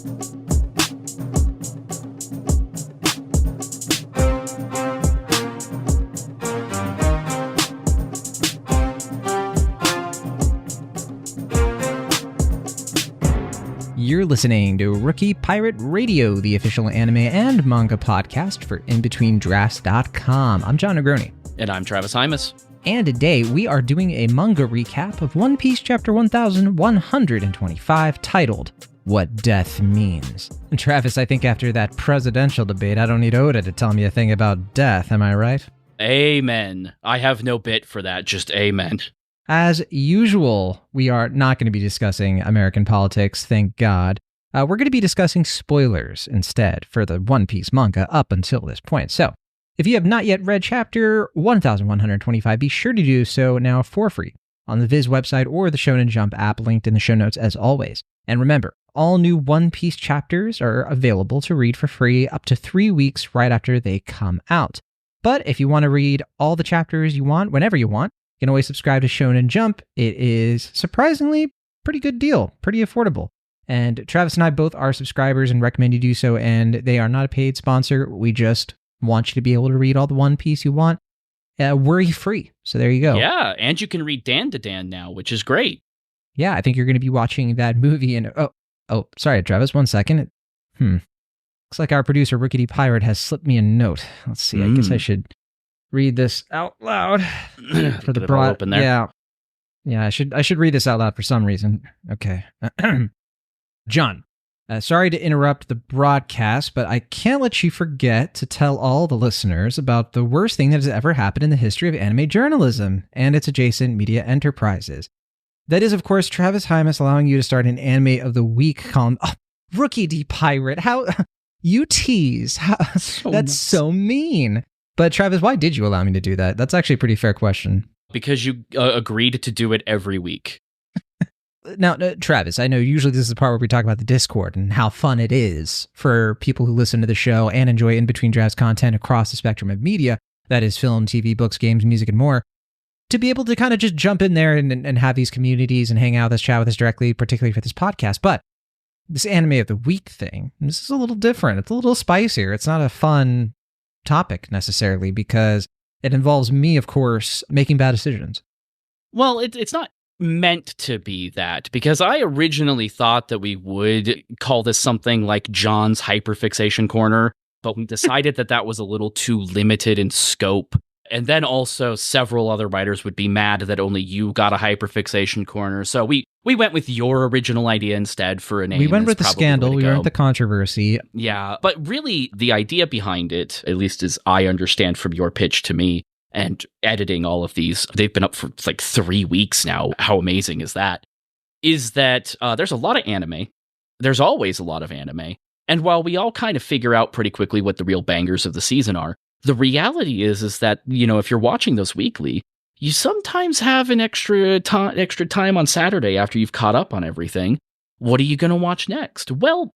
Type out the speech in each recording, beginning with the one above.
You're listening to Rookie Pirate Radio, the official anime and manga podcast for InBetweenDrafts.com. I'm John Negroni. And I'm Travis Hymas. And today we are doing a manga recap of One Piece Chapter 1125, titled What Death Means. And Travis, I think after that presidential debate, I don't need Oda to tell me a thing about death, am I right? Amen. I have no bit for that, just amen. As usual, we are not going to be discussing American politics, thank God. We're going to be discussing spoilers instead for the One Piece manga up until this point. So, if you have not yet read Chapter 1125, be sure to do so now for free on the Viz website or the Shonen Jump app linked in the show notes as always. And remember, all new One Piece chapters are available to read for free up to 3 weeks right after they come out. But if you want to read all the chapters you want, whenever you want, you can always subscribe to Shonen Jump. It is surprisingly pretty good deal, pretty affordable. And Travis and I both are subscribers and recommend you do so, and they are not a paid sponsor. We just want you to be able to read all the One Piece you want worry-free. So there you go. Yeah, and you can read Dan to Dan now, which is great. Yeah, I think you're going to be watching that movie in... Oh, sorry, Travis, 1 second. Looks like our producer, Rookie Pirate, has slipped me a note. Let's see, I guess I should read this out loud for the broad open there. Yeah, I should read this out loud for some reason. Okay. John, sorry to interrupt the broadcast, but I can't let you forget to tell all the listeners about the worst thing that has ever happened in the history of anime journalism and its adjacent media enterprises. That is, of course, Travis Hymas allowing you to start an Anime of the Week column. Oh, Rookie Pirate, how you tease. That's so mean. But Travis, why did you allow me to do that? That's actually a pretty fair question. Because you agreed to do it every week. Now, Travis, I know usually this is the part where we talk about the Discord and how fun it is for people who listen to the show and enjoy In Between Drafts content across the spectrum of media, that is film, TV, books, games, music, and more, to be able to kind of just jump in there and have these communities and hang out with us, chat with us directly, particularly for this podcast. But this Anime of the Week thing, this is a little different. It's a little spicier. It's not a fun topic necessarily because it involves me, of course, making bad decisions. Well, it's not meant to be that, because I originally thought that we would call this something like John's Hyperfixation Corner, but we decided that was a little too limited in scope. And then also several other writers would be mad that only you got a Hyperfixation Corner. So we went with your original idea instead for a name. We went with the scandal. We went with the controversy. Yeah, but really the idea behind it, at least as I understand from your pitch to me, and editing all of these, they've been up for like 3 weeks now. How amazing is that? Is that there's a lot of anime. There's always a lot of anime. And while we all kind of figure out pretty quickly what the real bangers of the season are, the reality is that, you know, if you're watching those weekly, you sometimes have an extra time on Saturday after you've caught up on everything. What are you going to watch next? Well,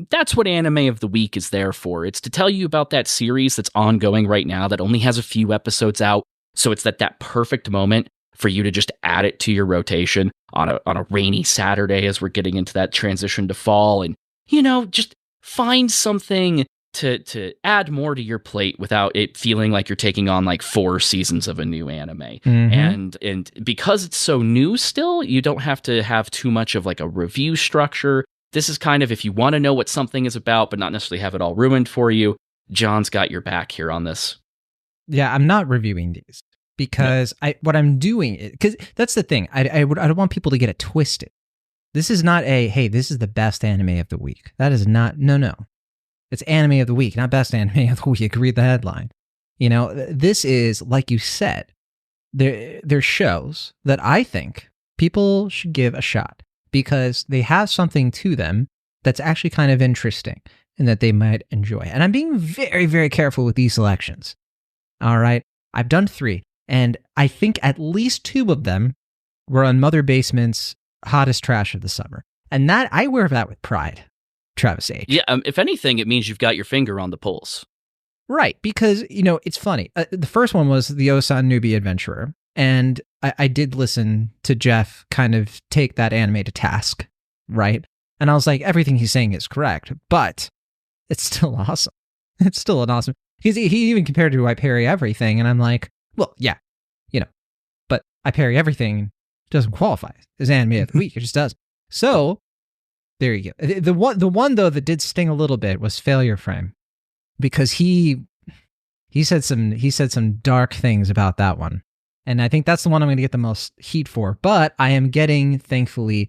that's what Anime of the Week is there for. It's to tell you about that series that's ongoing right now that only has a few episodes out. So it's that perfect moment for you to just add it to your rotation on a rainy Saturday as we're getting into that transition to fall, and, you know, just find something to add more to your plate without it feeling like you're taking on like 4 seasons of a new anime. Mm-hmm. And because it's so new still, you don't have to have too much of like a review structure. This is kind of if you want to know what something is about, but not necessarily have it all ruined for you, John's got your back here on this. Yeah, I'm not reviewing these because what I'm doing, because that's the thing. I don't want people to get it twisted. This is not hey, this is the best anime of the week. That is not, no. It's Anime of the Week, not Best Anime of the Week. Read the headline. You know, this is, like you said, they're shows that I think people should give a shot because they have something to them that's actually kind of interesting and that they might enjoy. And I'm being very, very careful with these selections. All right? I've done 3, and I think at least 2 of them were on Mother Basement's hottest trash of the summer. And that, I wear that with pride. Travis H. Yeah, if anything, it means you've got your finger on the pulse. Right, because, you know, it's funny. The first one was the Osan Newbie Adventurer, and I did listen to Jeff kind of take that anime to task, right? And I was like, everything he's saying is correct, but it's still awesome. It's still an awesome. He even compared to I parry everything, and I'm like, well, yeah, but I parry everything doesn't qualify as anime of the week. It just does. So there you go. The one though that did sting a little bit was Failure Frame, because he said some dark things about that one, and I think that's the one I'm going to get the most heat for. But I am getting, thankfully,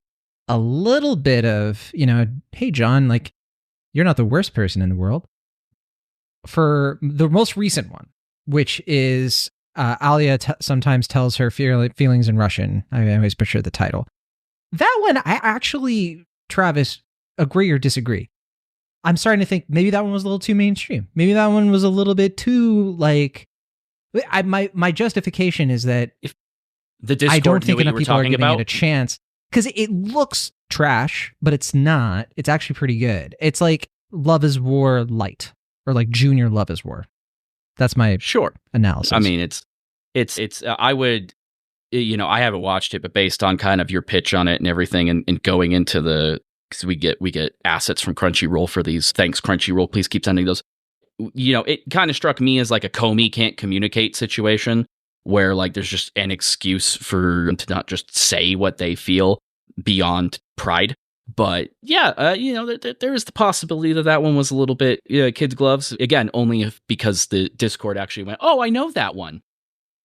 a little bit of, hey John, like, you're not the worst person in the world. For the most recent one, which is Alia sometimes tells her feelings in Russian. I always butcher the title. That one, I actually, Travis, agree or disagree. I'm starting to think maybe that one was a little too mainstream. Maybe that one was a little bit too, like... My justification is that if the Discord I don't think enough people are giving about it a chance, because it looks trash, but it's not. It's actually pretty good. It's like Love is War light, or like Junior Love is War. That's my analysis. I mean, it's. I would, I haven't watched it, but based on kind of your pitch on it and everything, and going into because we get assets from Crunchyroll for these. Thanks, Crunchyroll. Please keep sending those. It kind of struck me as like a Comey can't communicate situation, where like there's just an excuse for them to not just say what they feel beyond pride. But yeah, there is the possibility that one was a little bit kids' gloves. Again, only because the Discord actually went, oh, I know that one.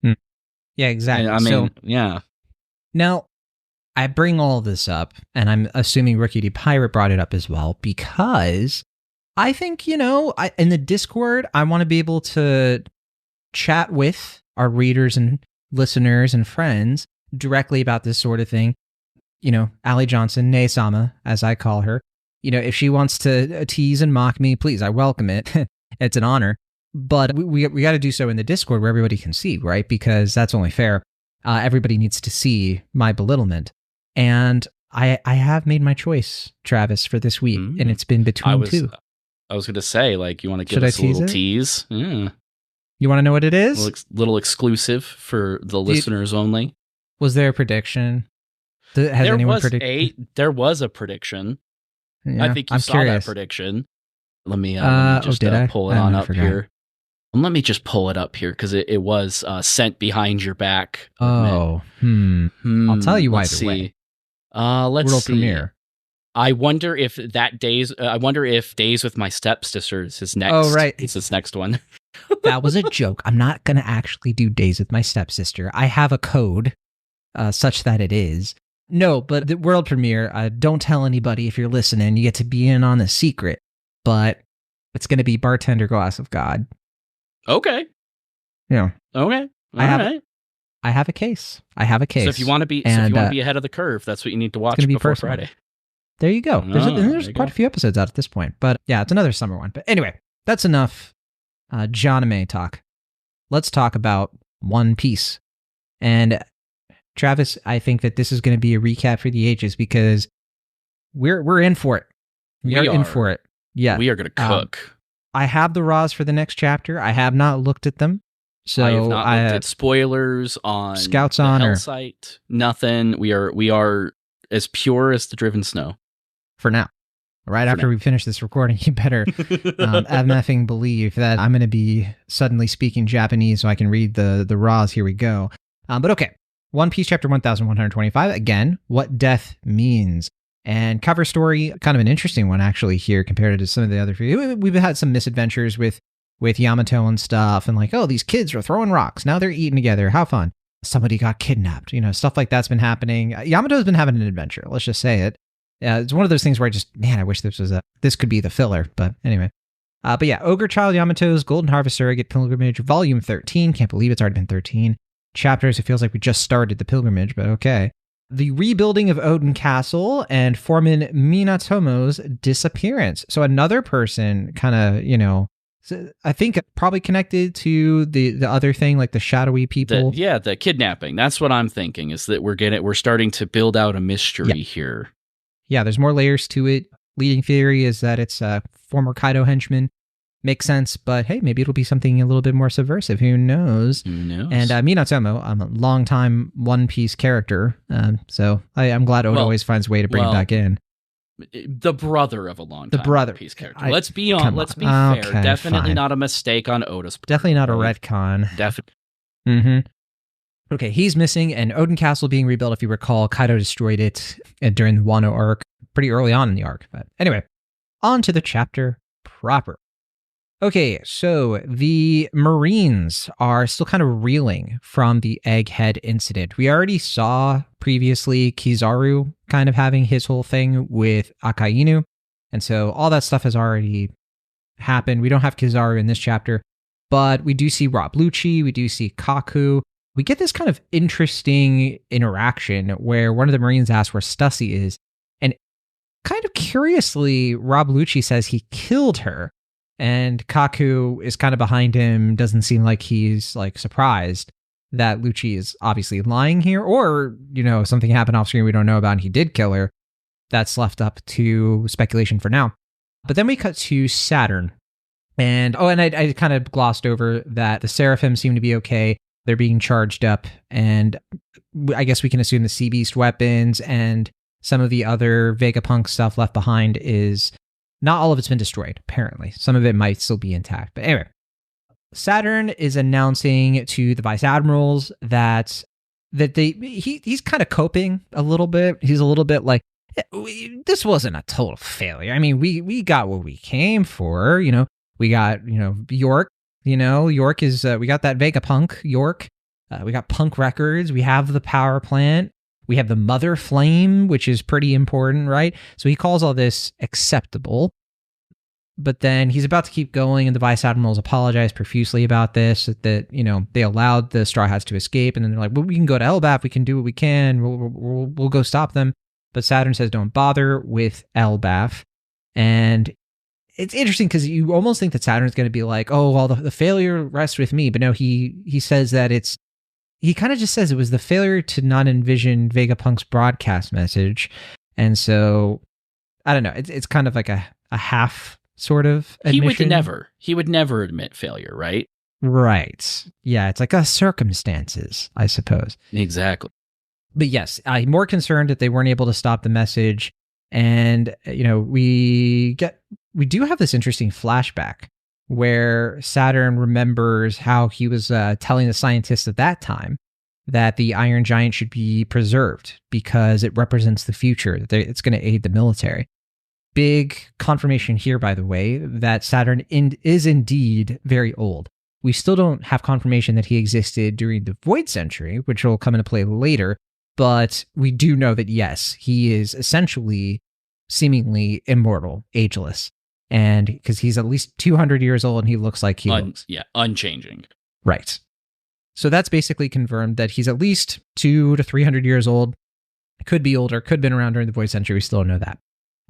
Yeah, exactly. I mean, yeah. Now, I bring all this up, and I'm assuming Rookie D. Pirate brought it up as well, because I think, in the Discord, I want to be able to chat with our readers and listeners and friends directly about this sort of thing. Ali Johnson, Nae-sama, as I call her, if she wants to tease and mock me, please, I welcome it. It's an honor. But we got to do so in the Discord where everybody can see, right? Because that's only fair. Everybody needs to see my belittlement. And I have made my choice, Travis, for this week, and it's been between two. I was going to say, like, you want to give us a little tease? Yeah. You want to know what it is? Little exclusive for the listeners only. Was there a prediction? Has anyone predicted? There was a prediction. Yeah, I think you saw that prediction. Let me just pull it on up here. Let me just pull it up here, because it was sent behind your back. Oh, I'll tell you why. Way. Let's World see. premiere. I wonder if Days with My Stepsisters is next. Oh, right. It's this next one. That was a joke. I'm not going to actually do Days with My Stepsister. I have a code such that it is. No, but the world premiere, don't tell anybody if you're listening. You get to be in on the secret. But it's going to be Bartender Glass of God. Okay. Yeah. Okay. I have a case. So if you want to be ahead of the curve, that's what you need to watch before Friday. There you go. There's quite a few episodes out at this point, but yeah, it's another summer one. But anyway, that's enough John-ame talk. Let's talk about One Piece. And Travis, I think that this is going to be a recap for the ages, because we're in for it. We are in for it. Yeah, we are going to cook. I have the raws for the next chapter. I have not looked at them. So I have not looked at spoilers on Scouts the Honor site. Nothing. We are as pure as the driven snow. For now. Right after we finish this recording, you better effing believe that I'm going to be suddenly speaking Japanese so I can read the raws. Here we go. But okay. One Piece chapter 1125. Again, what death means. And cover story, kind of an interesting one actually here compared to some of the other. We've had some misadventures with Yamato and stuff, and like, oh, these kids are throwing rocks. Now they're eating together. How fun. Somebody got kidnapped. Stuff like that's been happening. Yamato's been having an adventure. Let's just say it. It's one of those things where I wish this could be the filler. But anyway. But yeah, Ogre Child Yamato's Golden Harvest Surrogate Pilgrimage, Volume 13. Can't believe it's already been 13 chapters. It feels like we just started the pilgrimage, but okay. The rebuilding of Odin Castle, and Foreman Minatomo's disappearance. So another person kind of, I think probably connected to the other thing, like the shadowy people. The kidnapping. That's what I'm thinking, is that we're starting to build out a mystery here. Yeah, there's more layers to it. Leading theory is that it's a former Kaido henchman. Makes sense, but hey, maybe it'll be something a little bit more subversive. Who knows? And Minatomo, I'm a longtime One Piece character, so I'm glad Oda always finds a way to bring it back in. The brother of a long The time brother. One Piece character. Let's be fair. Okay, Definitely fine. not a mistake on Oda's part. Definitely not a retcon. Definitely. Mm-hmm. Okay, he's missing, and Odin Castle being rebuilt, if you recall, Kaido destroyed it during the Wano arc, pretty early on in the arc. But anyway, on to the chapter proper. Okay, so the Marines are still kind of reeling from the Egghead incident. We already saw previously Kizaru kind of having his whole thing with Akainu, and so all that stuff has already happened. We don't have Kizaru in this chapter, but we do see Rob Lucci, we do see Kaku. We get this kind of interesting interaction where one of the Marines asks where Stussy is, and kind of curiously, Rob Lucci says he killed her. And Kaku is kind of behind him, doesn't seem like he's like surprised that Lucci is obviously lying here, or, you know, something happened off screen we don't know about and he did kill her. That's left up to speculation for now. But then we cut to Saturn. And I kind of glossed over that the Seraphim seem to be okay. They're being charged up, and I guess we can assume the Sea Beast weapons and some of the other Vegapunk stuff left behind is... Not all of it's been destroyed, apparently. Some of it might still be intact. But anyway, Saturn is announcing to the Vice Admirals that he's kind of coping a little bit. He's a little bit like, this wasn't a total failure. I mean, we got what we came for. You know, we got, you know, York. You know, York is, we got that Vegapunk, York. We got Punk Records. We have the power plant. We have the Mother Flame, which is pretty important, right? So he calls all this acceptable. But then he's about to keep going, and the Vice Admirals apologize profusely about this, that, you know, they allowed the Straw Hats to escape, and then they're like, well, we can go to Elbaf, we can do what we can, we'll go stop them. But Saturn says don't bother with Elbaf. And it's interesting because you almost think that Saturn's going to be like, oh, well, the failure rests with me. But no, he says that he kind of just says it was the failure to not envision Vegapunk's broadcast message. And so, I don't know, it's kind of like a half sort of admission. He would never admit failure, right? Right. Yeah, it's like circumstances, I suppose. Exactly. But yes, I'm more concerned that they weren't able to stop the message. And, you know, we do have this interesting flashback where Saturn remembers how he was telling the scientists at that time that the Iron Giant should be preserved because it represents the future, that it's going to aid the military. Big confirmation here, by the way, that Saturn is indeed very old. We still don't have confirmation that he existed during the Void Century, which will come into play later, but we do know that, yes, he is essentially seemingly immortal, ageless. And because he's at least 200 years old and he looks like he looks. Yeah, unchanging. Right. So that's basically confirmed that he's at least 200 to 300 years old. Could be older, could have been around during the Void Century. We still don't know that.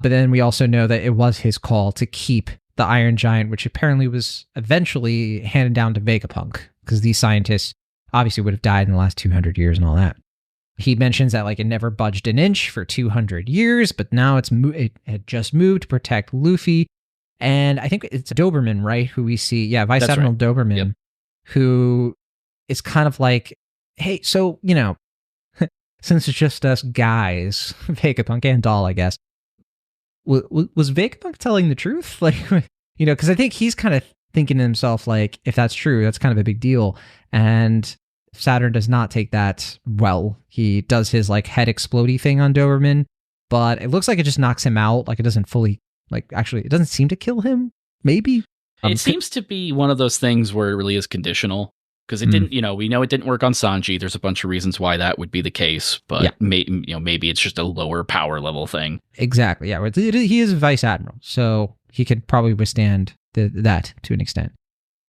But then we also know that it was his call to keep the Iron Giant, which apparently was eventually handed down to Vegapunk, because these scientists obviously would have died in the last 200 years and all that. He mentions that like it never budged an inch for 200 years, but now it had just moved to protect Luffy. And I think it's Doberman, right? Who we see. Yeah, Vice Admiral right. Doberman, yep. Who is kind of like, hey, so, you know, since it's just us guys, Vegapunk and Doll, I guess, was Vegapunk telling the truth? Like, you know, because I think he's kind of thinking to himself, like, if that's true, that's kind of a big deal. And Saturn does not take that well. He does his, like, head explodey thing on Doberman, but it looks like it just knocks him out. Like, it doesn't fully... Like, actually, it doesn't seem to kill him, maybe? It seems to be one of those things where it really is conditional. Because it didn't, you know, we know it didn't work on Sanji. There's a bunch of reasons why that would be the case. But, yeah. Maybe it's just a lower power level thing. Exactly, yeah. He is a Vice Admiral, so he could probably withstand that to an extent.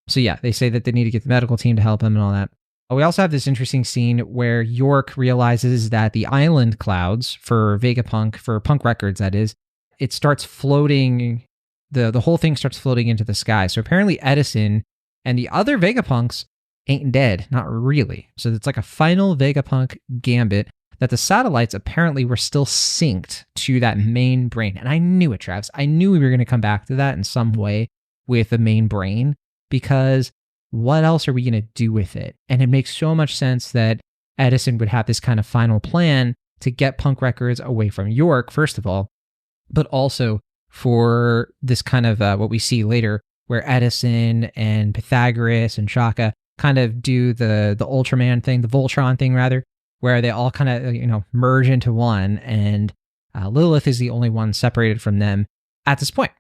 So, yeah, they say that they need to get the medical team to help him and all that. We also have this interesting scene where York realizes that the island clouds for Vegapunk, for Punk Records, that is, it starts floating, the whole thing starts floating into the sky. So apparently Edison and the other Vegapunks ain't dead, not really. So it's like a final Vegapunk gambit that the satellites apparently were still synced to that main brain. And I knew it, Travis. I knew we were going to come back to that in some way with the main brain, because what else are we going to do with it? And it makes so much sense that Edison would have this kind of final plan to get Punk Records away from York, first of all, but also for this kind of what we see later, where Edison and Pythagoras and Shaka kind of do the Ultraman thing, the Voltron thing rather, where they all kind of merge into one, and Lilith is the only one separated from them at this point.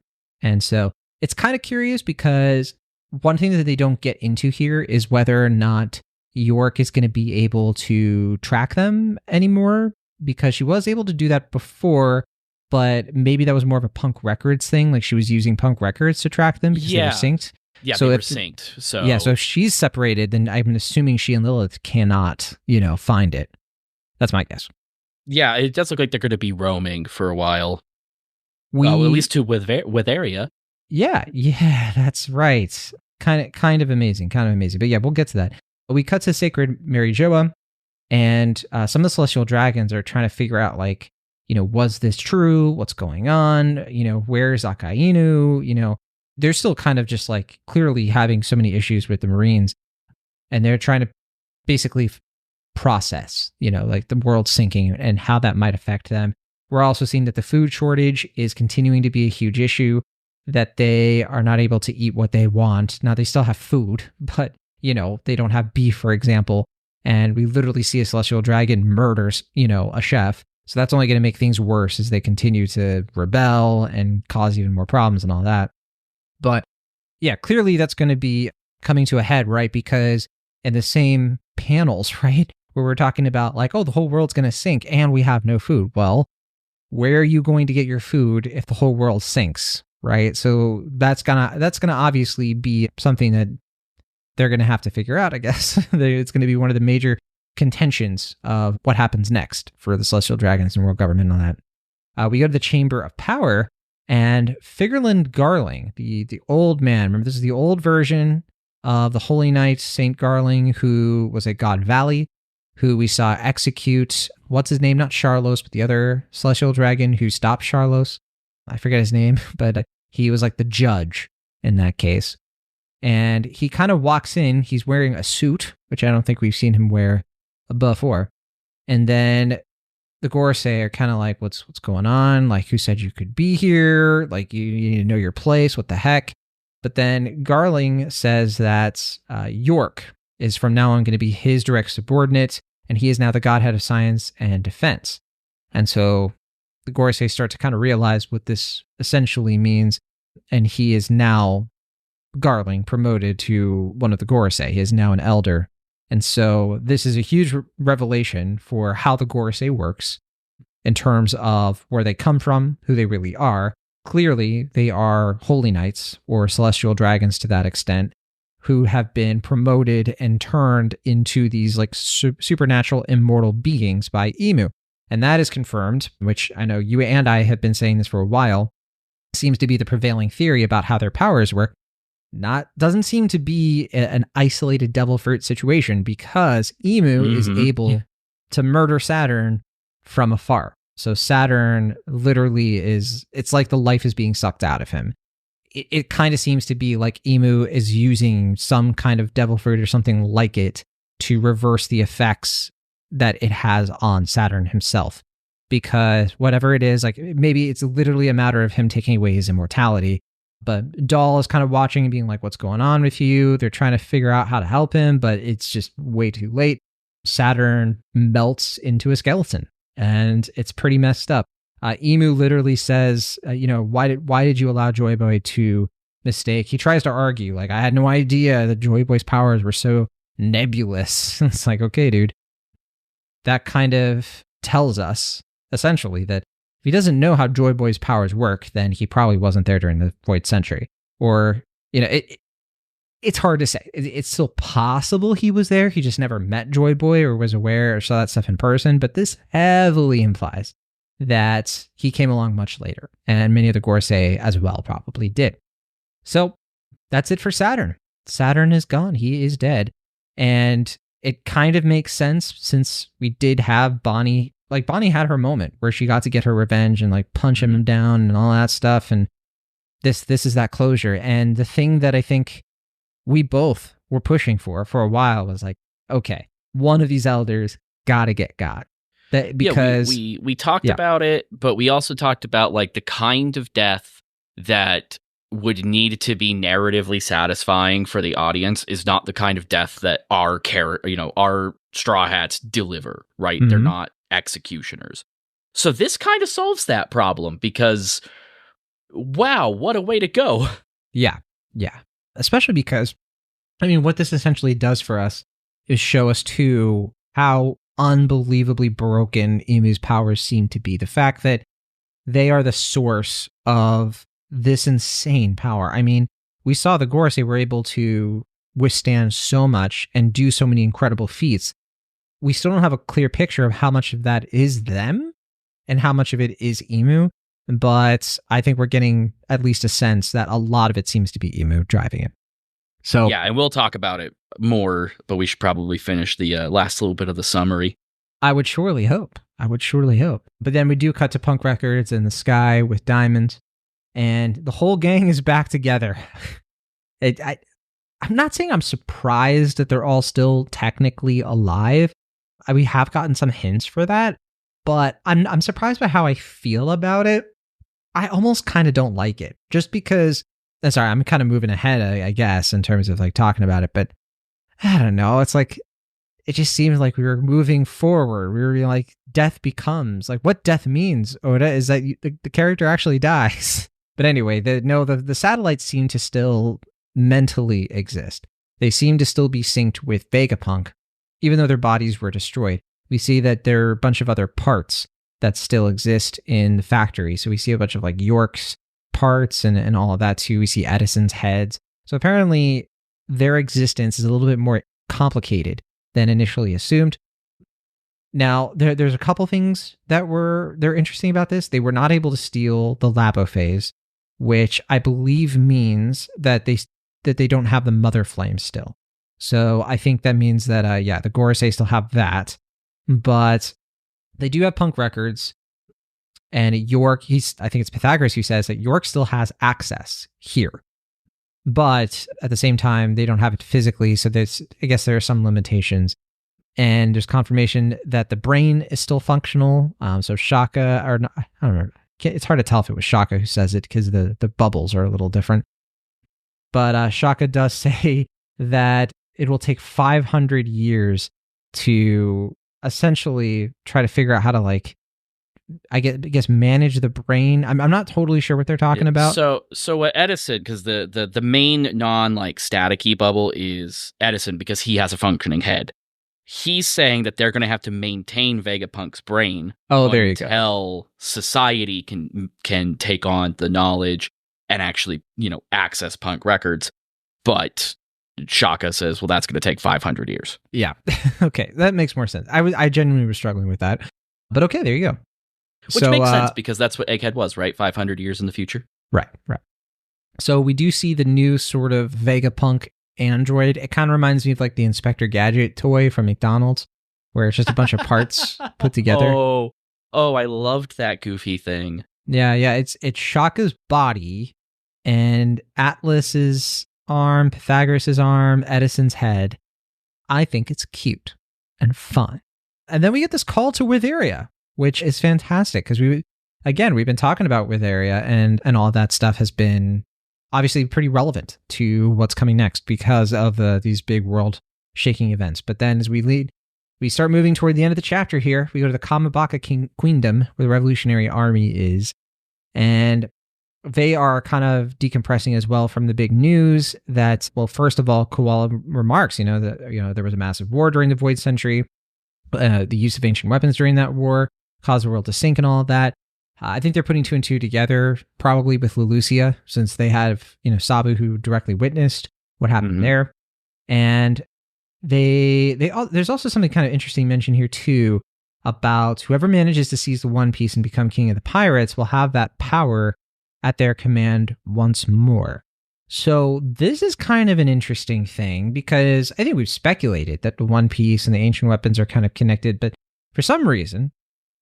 And so it's kind of curious because one thing that they don't get into here is whether or not York is going to be able to track them anymore, because she was able to do that before, but maybe that was more of a Punk Records thing. Like she was using Punk Records to track them because they were synced. Yeah, so they were synced. So if she's separated, then I'm assuming she and Lilith cannot, find it. That's my guess. Yeah, it does look like they're going to be roaming for a while. Well, at least to with area. Yeah, that's right. Kind of amazing. But yeah, we'll get to that. We cut to Sacred Mary Joa, and some of the celestial dragons are trying to figure out, like, was this true? What's going on? Where's Akainu? They're still kind of just like clearly having so many issues with the Marines, and they're trying to basically process, like the world sinking and how that might affect them. We're also seeing that the food shortage is continuing to be a huge issue, that they are not able to eat what they want. Now, they still have food, but, they don't have beef, for example. And we literally see a celestial dragon murders, a chef. So that's only going to make things worse as they continue to rebel and cause even more problems and all that. But yeah, clearly that's going to be coming to a head, right? Because in the same panels, right, where we're talking about like, oh, the whole world's going to sink and we have no food. Well, where are you going to get your food if the whole world sinks, right? So that's gonna obviously be something that they're going to have to figure out, I guess. It's going to be one of the major contentions of what happens next for the Celestial Dragons and world government on that. We go to the Chamber of Power, and Figerland Garling, the old man, remember this is the old version of the Holy Knight, Saint Garling, who was at God Valley, who we saw execute, what's his name? Not Charlos, but the other Celestial Dragon who stopped Charlos. I forget his name, but he was like the judge in that case. And he kind of walks in, he's wearing a suit, which I don't think we've seen him wear before. And then the Gorosei are kind of like, what's going on? Like, who said you could be here? Like, you need to know your place. What the heck? But then Garling says that York is from now on going to be his direct subordinate, and he is now the godhead of science and defense. And so the Gorosei start to kind of realize what this essentially means, and he is now Garling, promoted to one of the Gorosei. He is now an elder. And so this is a huge revelation for how the Gorosei works in terms of where they come from, who they really are. Clearly, they are holy knights or celestial dragons to that extent, who have been promoted and turned into these like supernatural immortal beings by Emu. And that is confirmed, which I know you and I have been saying this for a while, seems to be the prevailing theory about how their powers work. Doesn't seem to be an isolated devil fruit situation, because Emu is able to murder Saturn from afar. So Saturn literally it's like the life is being sucked out of him. It kind of seems to be like Emu is using some kind of devil fruit or something like it to reverse the effects that it has on Saturn himself. Because whatever it is, like maybe it's literally a matter of him taking away his immortality. But Dahl is kind of watching and being like, what's going on with you? They're trying to figure out how to help him, but it's just way too late. Saturn melts into a skeleton, and it's pretty messed up. Emu literally says, why did you allow Joy Boy to mistake? He tries to argue, like, I had no idea that Joy Boy's powers were so nebulous. It's like, okay, dude. That kind of tells us, essentially, that if he doesn't know how Joy Boy's powers work, then he probably wasn't there during the Void Century. Or, it's hard to say. It's still possible he was there. He just never met Joy Boy or was aware or saw that stuff in person. But this heavily implies that he came along much later. And many of the Gorosei as well probably did. So that's it for Saturn. Saturn is gone. He is dead. And it kind of makes sense, since we did have Bonnie. Like, Bonnie had her moment where she got to get her revenge and like punch him down and all that stuff. And this is that closure. And the thing that I think we both were pushing for a while was like, okay, one of these elders gotta get got. Because we talked about it, but we also talked about like the kind of death that would need to be narratively satisfying for the audience is not the kind of death that our Straw Hats deliver, right? They're not executioners. So this kind of solves that problem because, wow, what a way to go. Yeah. Especially because, I mean, what this essentially does for us is show us, too, how unbelievably broken Emu's powers seem to be. The fact that they are the source of this insane power. I mean, we saw the Gorosei were able to withstand so much and do so many incredible feats. We still don't have a clear picture of how much of that is them and how much of it is Emu, but I think we're getting at least a sense that a lot of it seems to be Emu driving it. So yeah, and we'll talk about it more, but we should probably finish the last little bit of the summary. I would surely hope. But then we do cut to Punk Records in the sky with Diamond, and the whole gang is back together. I'm not saying I'm surprised that they're all still technically alive. We have gotten some hints for that, but I'm surprised by how I feel about it. I almost kind of don't like it, just because. Sorry, I'm kind of moving ahead, I guess, in terms of like talking about it, but I don't know. It's like, it just seems like we were moving forward. We were like, death becomes, like, what death means, Oda, is that the character actually dies. But anyway, the satellites seem to still mentally exist. They seem to still be synced with Vegapunk, even though their bodies were destroyed. We see that there are a bunch of other parts that still exist in the factory. So we see a bunch of like York's parts and all of that too. We see Edison's heads. So apparently their existence is a little bit more complicated than initially assumed. Now, there's a couple things they're interesting about this. They were not able to steal the Labo phase, which I believe means that they don't have the Mother Flame still. So I think that means that the Gorosei still have that, but they do have Punk Records. And York, I think it's Pythagoras who says that York still has access here. But at the same time, they don't have it physically, so I guess there are some limitations. And there's confirmation that the brain is still functional. So Shaka, or not, I don't know, it's hard to tell if it was Shaka who says it because the bubbles are a little different. But Shaka does say that it will take 500 years to essentially try to figure out how to I guess manage the brain. I'm not totally sure what they're talking about. So what Edison, because the main staticky bubble is Edison because he has a functioning head. He's saying that they're going to have to maintain Vegapunk's brain. Oh, there you go. Until society can take on the knowledge and actually access Punk Records. But Shaka says, well, that's going to take 500 years. Yeah. Okay, that makes more sense. I genuinely was struggling with that, but okay, there you go. Which makes sense because that's what Egghead was, right? 500 years in the future. Right. So we do see the new sort of Vegapunk android. It kind of reminds me of like the Inspector Gadget toy from McDonald's, where it's just a bunch of parts put together. Oh, I loved that goofy thing. Yeah. It's Shaka's body and Atlas's arm, Pythagoras' arm, Edison's head. I think it's cute and fun. And then we get this call to Witheria, which is fantastic because we've been talking about Witheria and all that stuff has been obviously pretty relevant to what's coming next because of these big world shaking events. But then as we start moving toward the end of the chapter here, we go to the Kamabaka Queendom where the Revolutionary Army is, and they are kind of decompressing as well from the big news that, well, first of all, Koala remarks, that there was a massive war during the Void Century, the use of ancient weapons during that war caused the world to sink and all of that. I think they're putting two and two together, probably with Lelucia, since they have, Sabu who directly witnessed what happened there. And there's also something kind of interesting mentioned here too about whoever manages to seize the One Piece and become king of the pirates will have that power at their command once more. So this is kind of an interesting thing because I think we've speculated that the One Piece and the ancient weapons are kind of connected, but for some reason,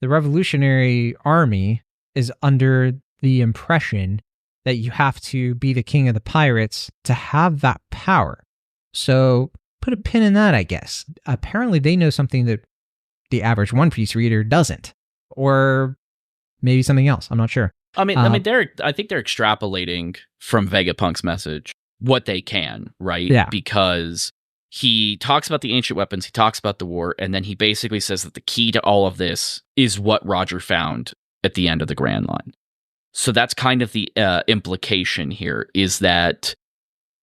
the Revolutionary Army is under the impression that you have to be the king of the pirates to have that power. So put a pin in that, I guess. Apparently they know something that the average One Piece reader doesn't. Or maybe something else. I'm not sure. I think they're extrapolating from Vegapunk's message what they can, right? Yeah. Because he talks about the ancient weapons, he talks about the war, and then he basically says that the key to all of this is what Roger found at the end of the Grand Line. So that's kind of the implication here, is that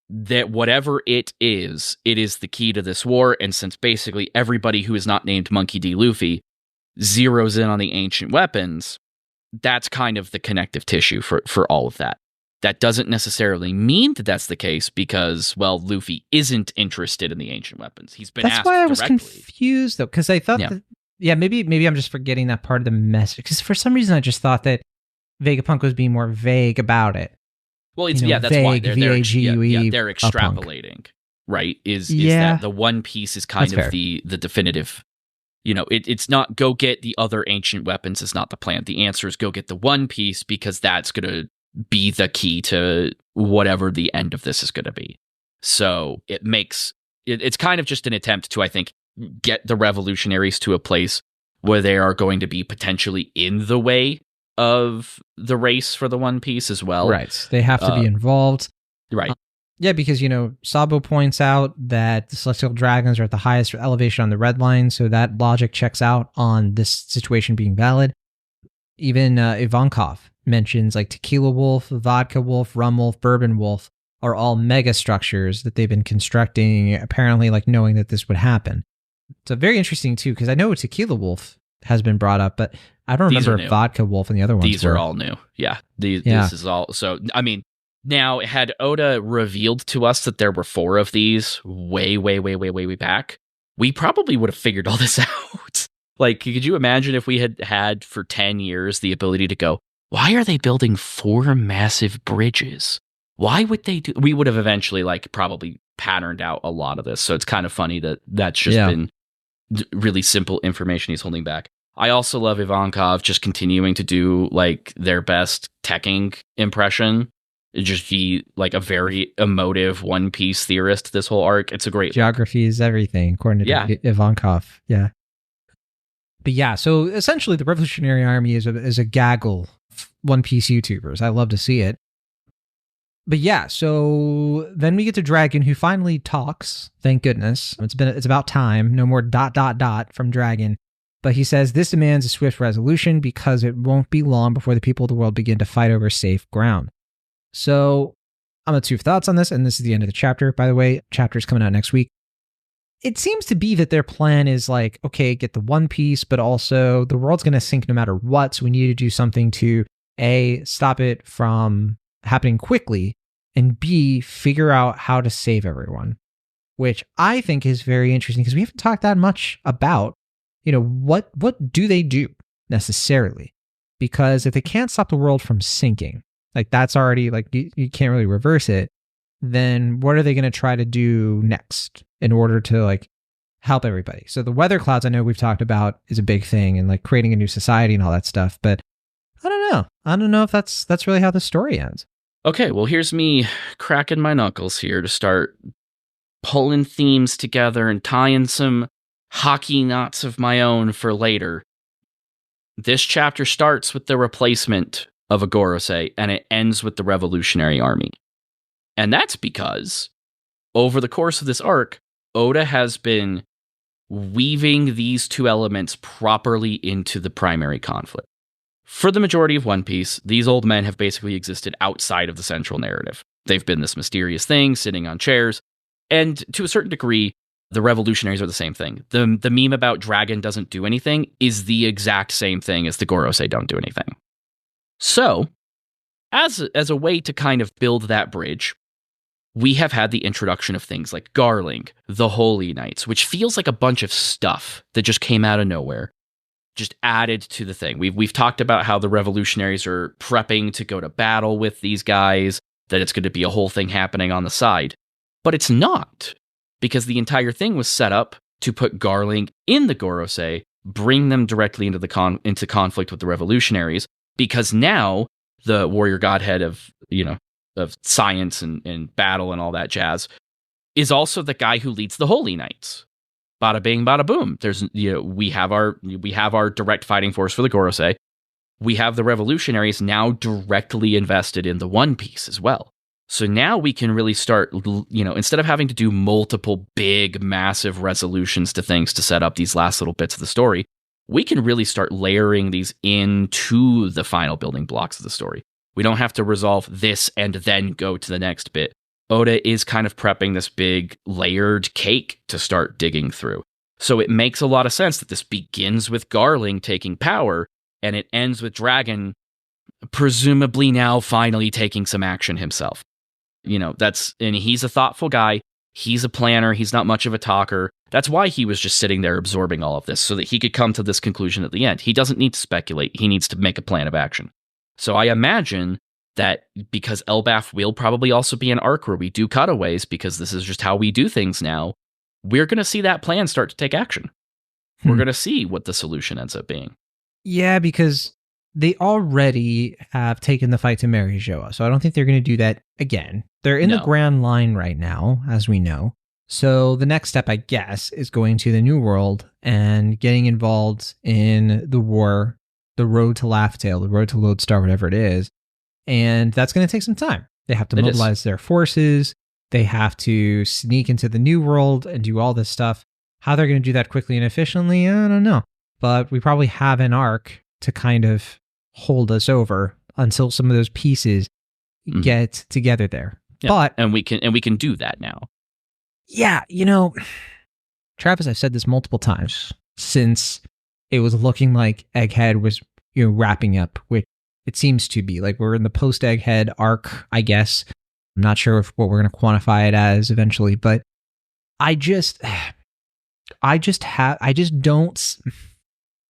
whatever it is the key to this war, and since basically everybody who is not named Monkey D. Luffy zeroes in on the ancient weapons, that's kind of the connective tissue for all of that. That doesn't necessarily mean that that's the case because, well, Luffy isn't interested in the ancient weapons. He's been asked That's why I was directly. confused, though, because I thought maybe I'm just forgetting that part of the message. Because for some reason, I just thought that Vegapunk was being more vague about it. Well, that's vague, why they're they're extrapolating, right? Is that the One Piece is kind of the definitive. It's not go get the other ancient weapons is not the plan. The answer is go get the One Piece because that's going to be the key to whatever the end of this is going to be. So it's kind of just an attempt to, I think, get the revolutionaries to a place where they are going to be potentially in the way of the race for the One Piece as well. Right. They have to be involved. Right. Yeah, because, Sabo points out that the Celestial Dragons are at the highest elevation on the Red Line, so that logic checks out on this situation being valid. Even Ivankov mentions like Tequila Wolf, Vodka Wolf, Rum Wolf, Bourbon Wolf are all mega structures that they've been constructing, apparently like knowing that this would happen. So very interesting too, because I know Tequila Wolf has been brought up, but I don't remember Vodka Wolf and the other ones. These are all new. Yeah. This is all. So, I mean, now had Oda revealed to us that there were 4 of these way back, we probably would have figured all this out. Like, could you imagine if we had for 10 years the ability to go, why are they building 4 massive bridges? Why would they do? We would have eventually probably patterned out a lot of this. So it's kind of funny that that's just been really simple information he's holding back. I also love Ivankov just continuing to do their best teching impression. It just be a very emotive One Piece theorist this whole arc. It's a great geography is everything according to Ivankov. Yeah. But yeah, so essentially the Revolutionary Army is a gaggle of One Piece YouTubers. I love to see it. But yeah, so then we get to Dragon, who finally talks. Thank goodness. It's about time. No more ... from Dragon. But he says this demands a swift resolution because it won't be long before the people of the world begin to fight over safe ground. So I'm going to 2 thoughts on this, and this is the end of the chapter, by the way. Chapter's coming out next week. It seems to be that their plan is okay, get the One Piece, but also the world's going to sink no matter what, so we need to do something to, A, stop it from happening quickly, and B, figure out how to save everyone, which I think is very interesting because we haven't talked that much about, what do they do necessarily? Because if they can't stop the world from sinking, that's already, you can't really reverse it, then what are they going to try to do next in order to, help everybody? So the weather clouds, I know we've talked about, is a big thing, and, creating a new society and all that stuff, but I don't know. I don't know if that's really how the story ends. Okay, well, here's me cracking my knuckles here to start pulling themes together and tying some hockey knots of my own for later. This chapter starts with the replacement of a Gorosei, and it ends with the Revolutionary Army. And that's because, over the course of this arc, Oda has been weaving these 2 elements properly into the primary conflict. For the majority of One Piece, these old men have basically existed outside of the central narrative. They've been this mysterious thing, sitting on chairs, and to a certain degree, the revolutionaries are the same thing. The meme about Dragon doesn't do anything is the exact same thing as the Gorosei don't do anything. So, as a way to kind of build that bridge, we have had the introduction of things like Garling, the Holy Knights, which feels like a bunch of stuff that just came out of nowhere, just added to the thing. We've talked about how the revolutionaries are prepping to go to battle with these guys, that it's going to be a whole thing happening on the side. But it's not, because the entire thing was set up to put Garling in the Gorosei, bring them directly into conflict with the revolutionaries, because now the warrior godhead of science and battle and all that jazz is also the guy who leads the Holy Knights. bada bing, bada boom. There's, we have our direct fighting force for the Gorosei. We have the revolutionaries now directly invested in the One Piece as well. So now we can really start, instead of having to do multiple big, massive resolutions to things to set up these last little bits of the story, we can really start layering these into the final building blocks of the story. We don't have to resolve this and then go to the next bit. Oda is kind of prepping this big layered cake to start digging through. So it makes a lot of sense that this begins with Garling taking power and it ends with Dragon presumably now finally taking some action himself. And he's a thoughtful guy. He's a planner. He's not much of a talker. That's why he was just sitting there absorbing all of this so that he could come to this conclusion at the end. He doesn't need to speculate. He needs to make a plan of action. So I imagine that because Elbaf will probably also be an arc where we do cutaways because this is just how we do things now, we're going to see that plan start to take action. We're going to see what the solution ends up being. Yeah, because they already have taken the fight to Mary Joa, so I don't think they're going to do that again. They're in the Grand Line right now, as we know. So the next step, I guess, is going to the New World and getting involved in the war, the road to Laugh-Tale, the road to Lodestar, whatever it is. And that's going to take some time. They have to mobilize their forces. They have to sneak into the New World and do all this stuff. How they're going to do that quickly and efficiently, I don't know. But we probably have an arc to kind of hold us over until some of those pieces get together there. Yeah. But and we can do that now. Yeah, Travis, I've said this multiple times since it was looking like Egghead was wrapping up, which it seems to be. Like we're in the post Egghead arc, I guess. I'm not sure what we're going to quantify it as eventually, but I just don't.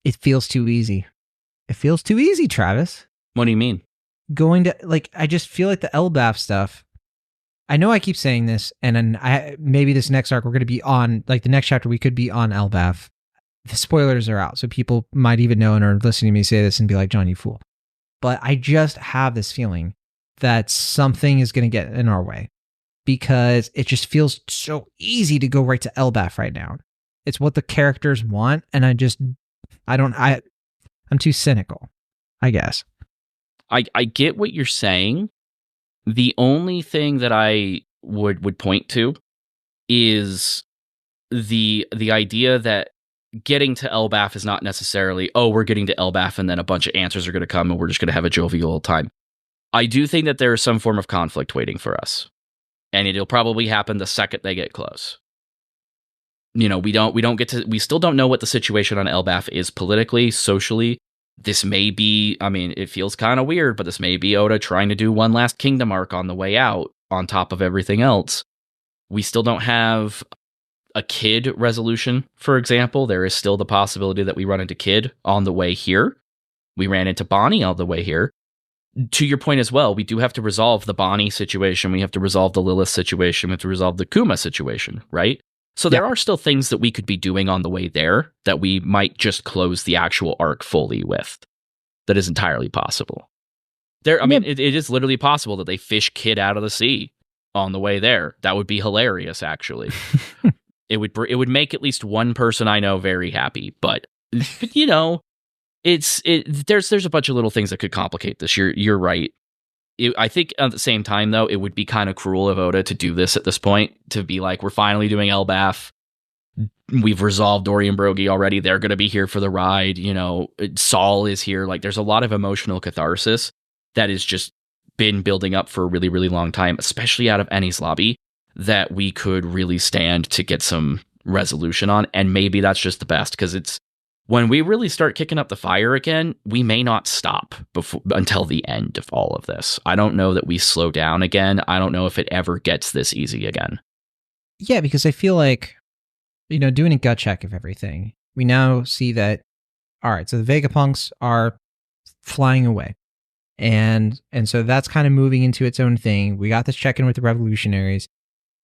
It feels too easy. It feels too easy, Travis. What do you mean? Going to, I just feel like the Elbaf stuff. I know I keep saying this, and then maybe this next arc we're going to be on, the next chapter we could be on Elbaf. The spoilers are out, so people might even know and are listening to me say this and be like, John, you fool. But I just have this feeling that something is going to get in our way because it just feels so easy to go right to Elbaf right now. It's what the characters want, and I'm too cynical, I guess. I get what you're saying. The only thing that I would point to is the idea that getting to Elbaf is not necessarily, we're getting to Elbaf and then a bunch of answers are going to come and we're just going to have a jovial time. I do think that there is some form of conflict waiting for us. And it'll probably happen the second they get close. We still don't know what the situation on Elbaf is politically, socially. This may be, it feels kind of weird, but this may be Oda trying to do one last kingdom arc on the way out, on top of everything else. We still don't have a Kid resolution, for example. There is still the possibility that we run into Kid on the way here. We ran into Bonnie on the way here. To your point as well, we do have to resolve the Bonnie situation. We have to resolve the Lilith situation. We have to resolve the Kuma situation, right? So there are still things that we could be doing on the way there that we might just close the actual arc fully with. That is entirely possible. It is literally possible that they fish Kid out of the sea on the way there. That would be hilarious, actually. It would make at least one person I know very happy. But there's a bunch of little things that could complicate this. You're right. I think at the same time, though, it would be kind of cruel of Oda to do this at this point, to be like, we're finally doing Elbaf. We've resolved Dorian Brogy already. They're going to be here for the ride. Saul is here. There's a lot of emotional catharsis that has just been building up for a really, really long time, especially out of Eni's lobby, that we could really stand to get some resolution on. And maybe that's just the best, because it's when we really start kicking up the fire again, we may not stop until the end of all of this. I don't know that we slow down again. I don't know if it ever gets this easy again. Yeah, because I feel like, doing a gut check of everything, we now see that, all right, so the Vegapunks are flying away. And so that's kind of moving into its own thing. We got this check-in with the revolutionaries.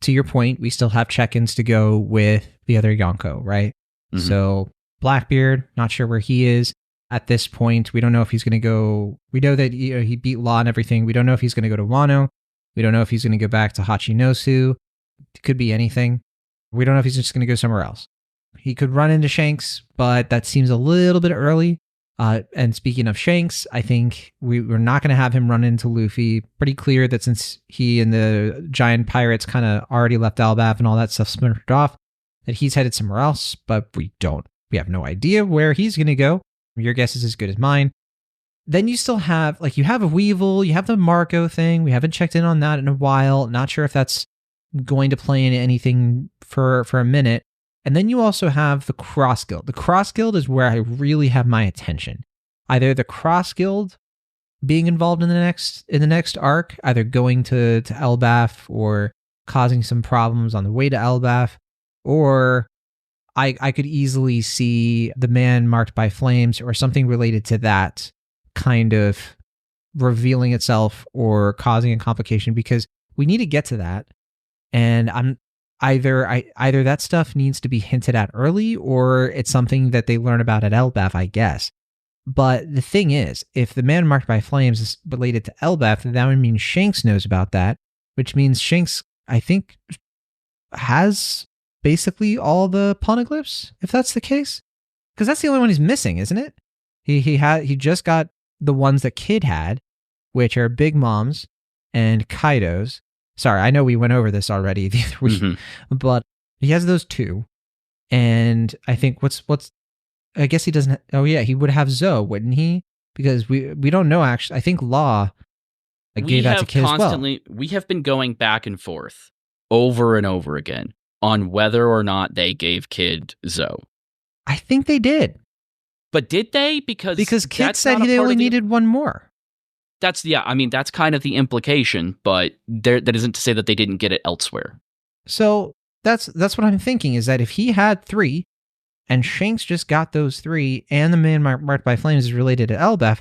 To your point, we still have check-ins to go with the other Yonko, right? Mm-hmm. So Blackbeard, not sure where he is at this point. We don't know if he's going to go. We know that he beat Law and everything. We don't know if he's going to go to Wano. We don't know if he's going to go back to Hachinosu. It could be anything. We don't know if he's just going to go somewhere else. he could run into Shanks, but that seems a little bit early. And speaking of Shanks, I think we're not going to have him run into Luffy. Pretty clear that since he and the giant pirates kind of already left Elbaf and all that stuff splintered off, that he's headed somewhere else, but we have no idea where he's going to go. Your guess is as good as mine. Then you still have, you have a Weevil, you have the Marco thing. We haven't checked in on that in a while. Not sure if that's going to play in anything for a minute. And then you also have the Cross Guild. The Cross Guild is where I really have my attention. Either the Cross Guild being involved in the next arc, either going to Elbaf or causing some problems on the way to Elbaf, or I could easily see the man marked by flames or something related to that kind of revealing itself or causing a complication, because we need to get to that. And I'm either that stuff needs to be hinted at early, or it's something that they learn about at Elbaf, I guess. But the thing is, if the man marked by flames is related to Elbaf, then that would mean Shanks knows about that, which means Shanks, I think, has basically all the poneglyphs, if that's the case. Because that's the only one he's missing, isn't it? He just got the ones that Kid had, which are Big Mom's and Kaido's. Sorry, I know we went over this already the other week, but he has those two. And I think I guess he doesn't. Oh yeah, he would have Zoe, wouldn't he? Because we don't know actually. I think Law gave that to Kid as well. We have been going back and forth over and over again on whether or not they gave Kid Zoe. I think they did. But did they? Because Kid said they only needed one more. That's kind of the implication, but that isn't to say that they didn't get it elsewhere. So that's what I'm thinking, is that if he had 3 and Shanks just got those 3 and the man marked by flames is related to Elbaf,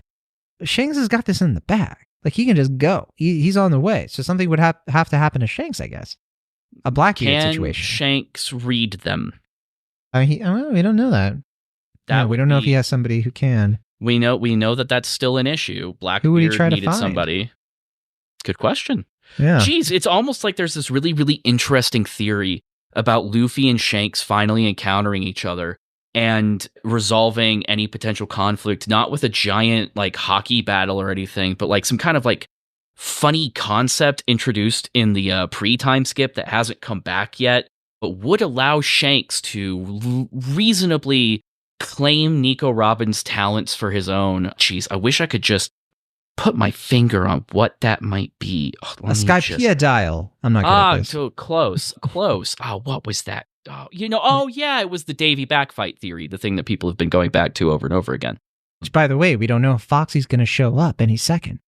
Shanks has got this in the bag. He can just go. He's on the way. So something would have to happen to Shanks, I guess. A Blackbeard situation. Can Shanks read them? We don't know that. We don't know if he has somebody who can. We know that that's still an issue. Blackbeard who would he try needed to find? Somebody. Good question. Yeah. Jeez, it's almost like there's this really, really interesting theory about Luffy and Shanks finally encountering each other and resolving any potential conflict, not with a giant hockey battle or anything, but some kind of funny concept introduced in the pre-time skip that hasn't come back yet, but would allow Shanks to reasonably claim Nico Robin's talents for his own. Jeez, I wish I could just put my finger on what that might be. A Skypea dial. I'm not good at this. So close. Oh, what was that? Oh, yeah, it was the Davy backfight theory, the thing that people have been going back to over and over again. Which, by the way, we don't know if Foxy's going to show up any second.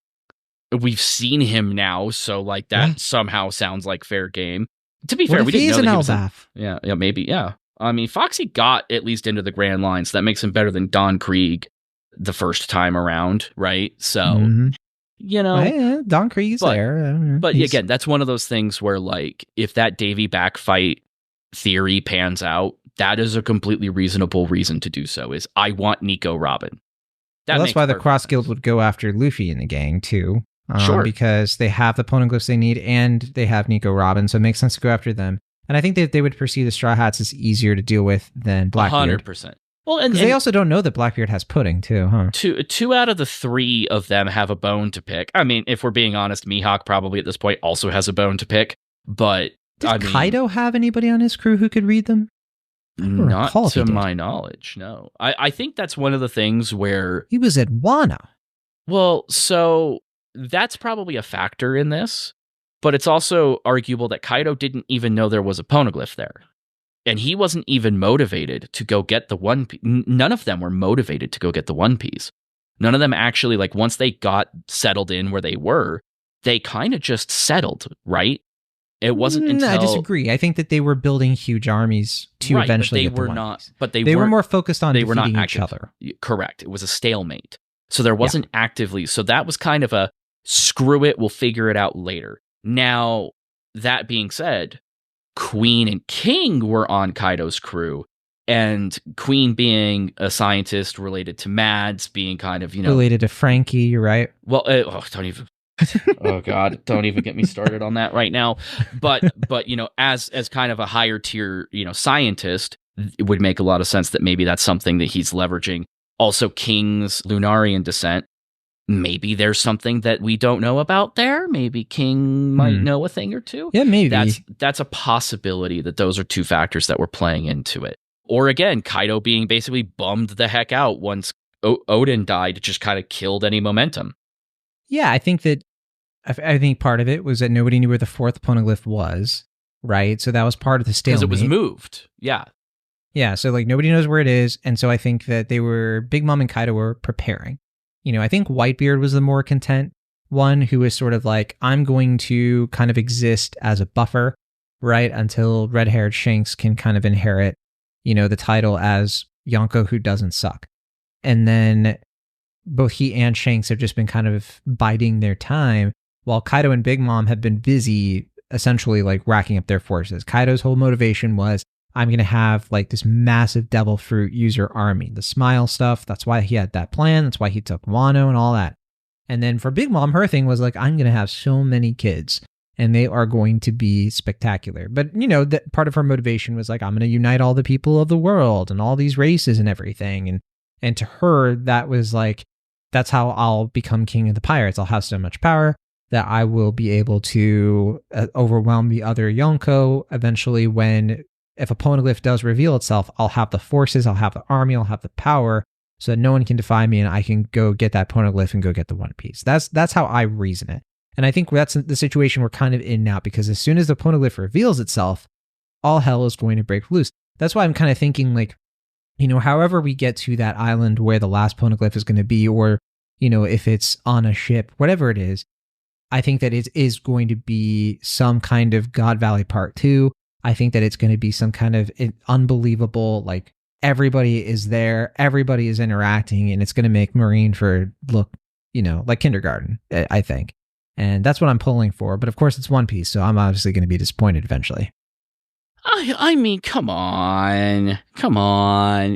We've seen him now, so that somehow sounds like fair game. To be fair, we didn't know that he was Elbaf? Yeah, maybe, yeah. I mean, Foxy got at least into the Grand Line, so that makes him better than Don Krieg the first time around, right? So, Don Krieg's there. But again, that's one of those things where, if that Davy backfight theory pans out, that is a completely reasonable reason to do so, is I want Nico Robin. That's why the Cross Guild would go after Luffy and the gang, too. Sure. Because they have the poneglyphs they need, and they have Nico Robin, so it makes sense to go after them. And I think that they would perceive the Straw Hats as easier to deal with than Blackbeard. 100%. Well, and they also don't know that Blackbeard has pudding, too, huh? Two out of the 3 of them have a bone to pick. I mean, if we're being honest, Mihawk probably at this point also has a bone to pick, but... Did Kaido have anybody on his crew who could read them? Not to my knowledge, no. I think that's one of the things where... He was at Wano. Well, so that's probably a factor in this. But it's also arguable that Kaido didn't even know there was a poneglyph there. And he wasn't even motivated to go get the One Piece. None of them were motivated to go get the One Piece. None of them actually, once they got settled in where they were, they kind of just settled, right? It wasn't until... I disagree. I think that they were building huge armies to eventually get the One Piece. But they were more focused on defeating each other. Correct. It was a stalemate. So there wasn't actively... So that was kind of a, screw it, we'll figure it out later. Now, that being said, Queen and King were on Kaido's crew, and Queen being a scientist related to Mads, being kind of, related to Frankie, you're right. Well, don't even... oh, God, don't even get me started on that right now. But as kind of a higher tier, scientist, it would make a lot of sense that maybe that's something that he's leveraging. Also, King's Lunarian descent. Maybe there's something that we don't know about there. Maybe King might know a thing or two. Yeah, maybe. That's a possibility that those are two factors that were playing into it. Or again, Kaido being basically bummed the heck out once Odin died. It just kind of killed any momentum. Yeah, I think part of it was that nobody knew where the fourth poneglyph was, right? So that was part of the stalemate. Because it was moved. Yeah. Yeah, so like nobody knows where it is. And so I think that Big Mom and Kaido were preparing. I think Whitebeard was the more content one, who was sort of like, I'm going to kind of exist as a buffer, right? Until red-haired Shanks can kind of inherit, the title as Yonko who doesn't suck. And then both he and Shanks have just been kind of biding their time, while Kaido and Big Mom have been busy essentially like racking up their forces. Kaido's whole motivation was, I'm going to have like this massive devil fruit user army. The smile stuff, that's why he had that plan. That's why he took Wano and all that. And then for Big Mom, her thing was like, I'm going to have so many kids and they are going to be spectacular. But, that part of her motivation was like, I'm going to unite all the people of the world and all these races and everything. And to her, that was like, that's how I'll become king of the pirates. I'll have so much power that I will be able to overwhelm the other Yonko eventually if a poneglyph does reveal itself, I'll have the forces, I'll have the army, I'll have the power so that no one can defy me and I can go get that poneglyph and go get the One Piece. That's how I reason it. And I think that's the situation we're kind of in now, because as soon as the poneglyph reveals itself, all hell is going to break loose. That's why I'm kind of thinking like, however we get to that island where the last poneglyph is going to be, or, if it's on a ship, whatever it is, I think that it is going to be some kind of God Valley Part 2. I think that it's going to be some kind of unbelievable, like everybody is there, everybody is interacting, and it's going to make Marineford look, like kindergarten, I think. And that's what I'm pulling for. But of course, it's One Piece, so I'm obviously going to be disappointed eventually. I mean, come on.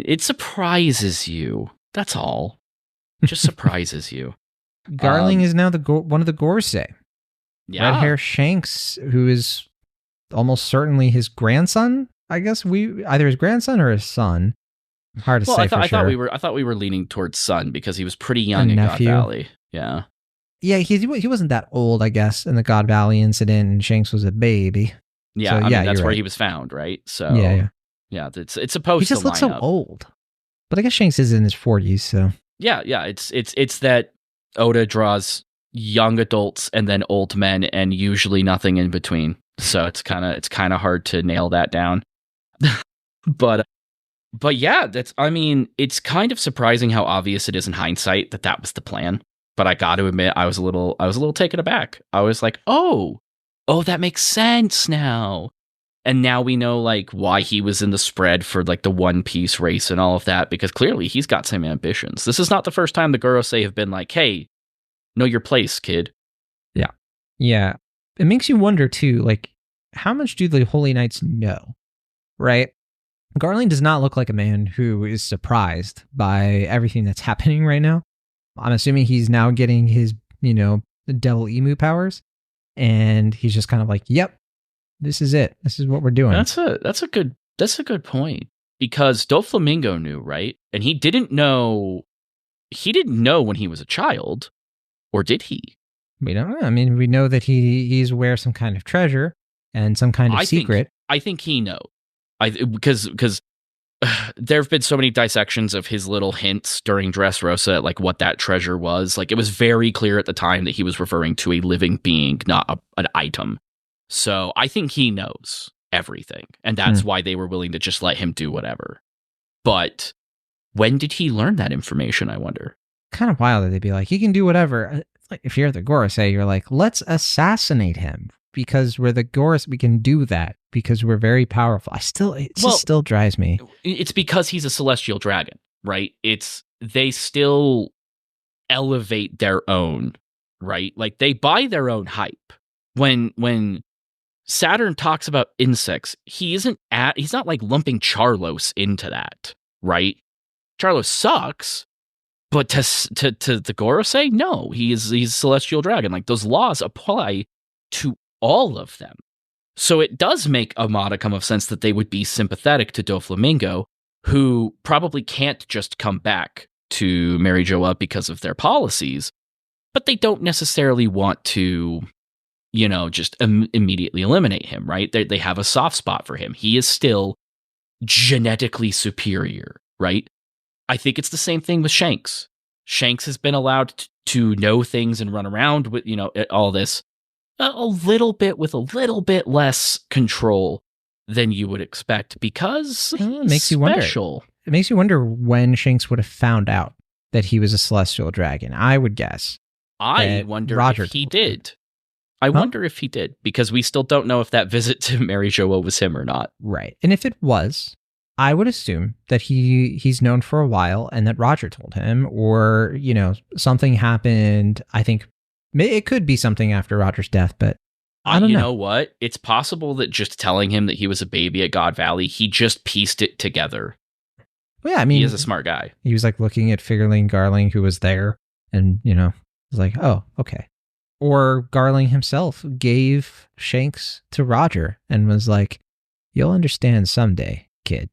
It surprises you. That's all. It just surprises you. Garling is now one of the Gorosei. Yeah. Red hair Shanks, who is almost certainly his grandson. I guess either his grandson or his son. Hard to say for sure. I thought we were leaning towards son because he was pretty young in God Valley. Yeah. Yeah, he wasn't that old, I guess, in the God Valley incident, and Shanks was a baby. Yeah, so, I mean, that's where right. he was found, right? So yeah, it's supposed to line up. He just looks so old. But I guess Shanks is in his 40s, so yeah, it's that Oda draws young adults and then old men, and usually nothing in between. So it's kind of hard to nail that down. but yeah, it's kind of surprising how obvious it is in hindsight that was the plan. But I got to admit, I was a little taken aback. I was like, oh, that makes sense now. And now we know like why he was in the spread for like the One Piece race and all of that, because clearly he's got some ambitions. This is not the first time the Gorosei have been like, hey, know your place, kid. Yeah. Yeah. It makes you wonder too, like, how much do the Holy Knights know? Right? Garling does not look like a man who is surprised by everything that's happening right now. I'm assuming he's now getting his, devil emu powers, and he's just kind of like, yep, this is it. This is what we're doing. That's a good point, because Doflamingo knew, right? And he didn't know when he was a child, or did he? We don't know. I mean, we know that he's aware of some kind of treasure and some kind of secret. I think he knows. Because there have been so many dissections of his little hints during Dressrosa at like what that treasure was. Like, it was very clear at the time that he was referring to a living being, not an item. So I think he knows everything, and that's why they were willing to just let him do whatever. But when did he learn that information, I wonder? Kind of wild that they'd be like, he can do whatever. It's like, if you're the Gorosei, you're like, let's assassinate him because we're the Gorosei. We can do that because we're very powerful. It still drives me. It's because he's a celestial dragon, right? They still elevate their own, right? Like, they buy their own hype. When Saturn talks about insects, he's not like lumping Charlos into that, right? Charlos sucks, but to the Gorosei, no, he's a celestial dragon. Like, those laws apply to all of them. So it does make a modicum of sense that they would be sympathetic to Doflamingo, who probably can't just come back to Mary Joa because of their policies, but they don't necessarily want to, just immediately eliminate him, right? They have a soft spot for him. He is still genetically superior, right? I think it's the same thing with Shanks. Shanks has been allowed to know things and run around with, all this a little bit with a little bit less control than you would expect because it makes you wonder. It makes you wonder when Shanks would have found out that he was a celestial dragon. I would guess. I wonder if he did. I wonder if he did, because we still don't know if that visit to Mary Joa was him or not. Right. And if it was, I would assume that he's known for a while and that Roger told him, or, something happened. I think it could be something after Roger's death, but I don't know. You know what? It's possible that just telling him that he was a baby at God Valley, he just pieced it together. Well, yeah, I mean, he is a smart guy. He was like looking at Figurling Garling, who was there, and, was like, oh, okay. Or Garling himself gave Shanks to Roger and was like, you'll understand someday, kid.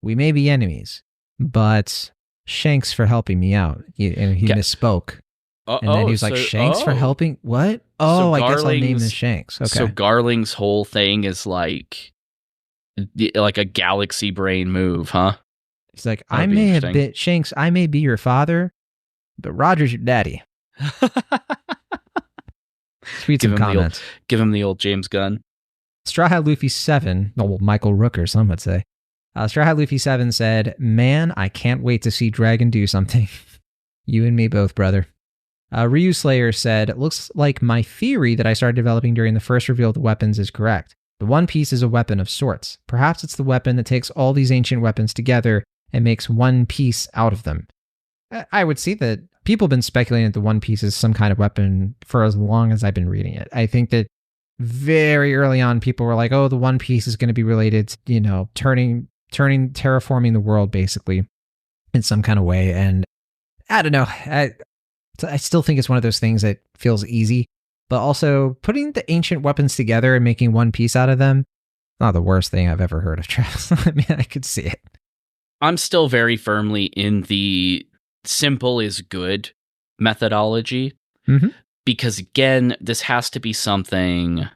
We may be enemies, but Shanks for helping me out. He misspoke. And then he was like, Shanks for helping? What? Oh, I guess I'll name this Shanks. Okay. So Garling's whole thing is like a galaxy brain move, huh? He's like, I may have been, Shanks, I may be your father, but Roger's your daddy. Tweet some comments. Give him the old James Gunn. Straw Hat Luffy 7, Michael Rooker, some would say. Straw Hat Luffy 7 said, man, I can't wait to see Dragon do something. You and me both, brother. Ryu Slayer said, it looks like my theory that I started developing during the first reveal of the weapons is correct. The One Piece is a weapon of sorts. Perhaps it's the weapon that takes all these ancient weapons together and makes one piece out of them. I would see that people have been speculating that the One Piece is some kind of weapon for as long as I've been reading it. I think that very early on, people were like, oh, the One Piece is going to be related to, terraforming the world, basically, in some kind of way. And I don't know. I still think it's one of those things that feels easy, but also putting the ancient weapons together and making one piece out of them, not the worst thing I've ever heard of, Travis. I mean, I could see it. I'm still very firmly in the simple is good methodology, because again, this has to be something.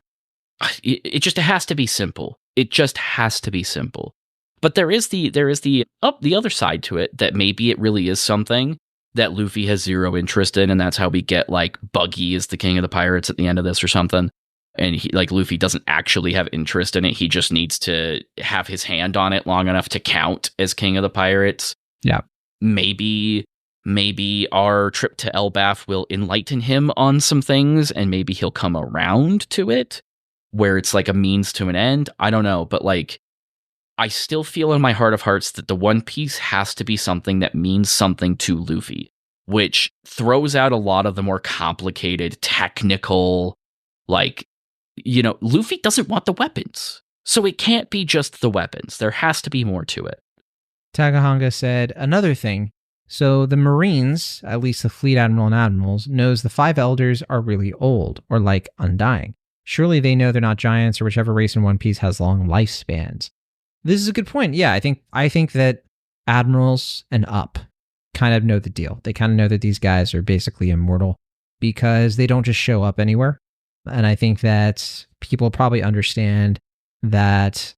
It just has to be simple. It just has to be simple. But there is the other side to it, that maybe it really is something that Luffy has zero interest in, and that's how we get like Buggy is the king of the pirates at the end of this or something. And Luffy doesn't actually have interest in it. He just needs to have his hand on it long enough to count as king of the pirates. Yeah. Maybe our trip to Elbaf will enlighten him on some things, and maybe he'll come around to it, where it's like a means to an end. I don't know, but I still feel in my heart of hearts that the One Piece has to be something that means something to Luffy, which throws out a lot of the more complicated, technical, Luffy doesn't want the weapons. So it can't be just the weapons. There has to be more to it. Tagahanga said, another thing. So the Marines, at least the Fleet Admiral and Admirals, knows the Five Elders are really old, or undying. Surely they know they're not giants, or whichever race in One Piece has long lifespans. This is a good point. Yeah, I think that Admirals and up kind of know the deal. They kind of know that these guys are basically immortal because they don't just show up anywhere. And I think that people probably understand that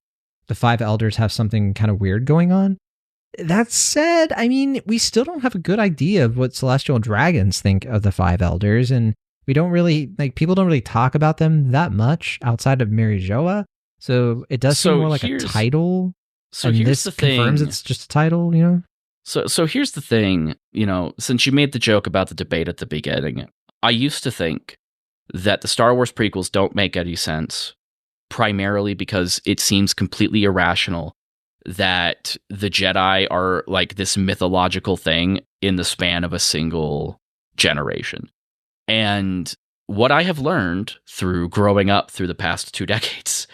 the Five Elders have something kind of weird going on. That said, I mean, we still don't have a good idea of what celestial dragons think of the Five Elders, and we don't really, people don't really talk about them that much outside of Mary Joa. So it does seem more like a title. So and here's this the thing. confirms it's just a title, So here's the thing, since you made the joke about the debate at the beginning, I used to think that the Star Wars prequels don't make any sense, primarily because it seems completely irrational that the Jedi are this mythological thing in the span of a single generation. And what I have learned through growing up through the past 2 decades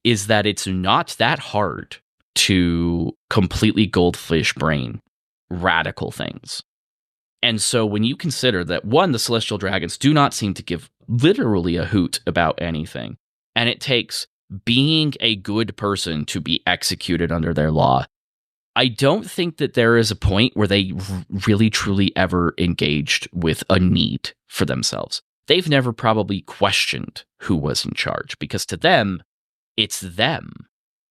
is that it's not that hard to completely goldfish brain radical things. And so when you consider that, one, the Celestial Dragons do not seem to give literally a hoot about anything, and it takes being a good person to be executed under their law, I don't think that there is a point where they really truly ever engaged with a need for themselves. They've never probably questioned who was in charge, because to them, it's them.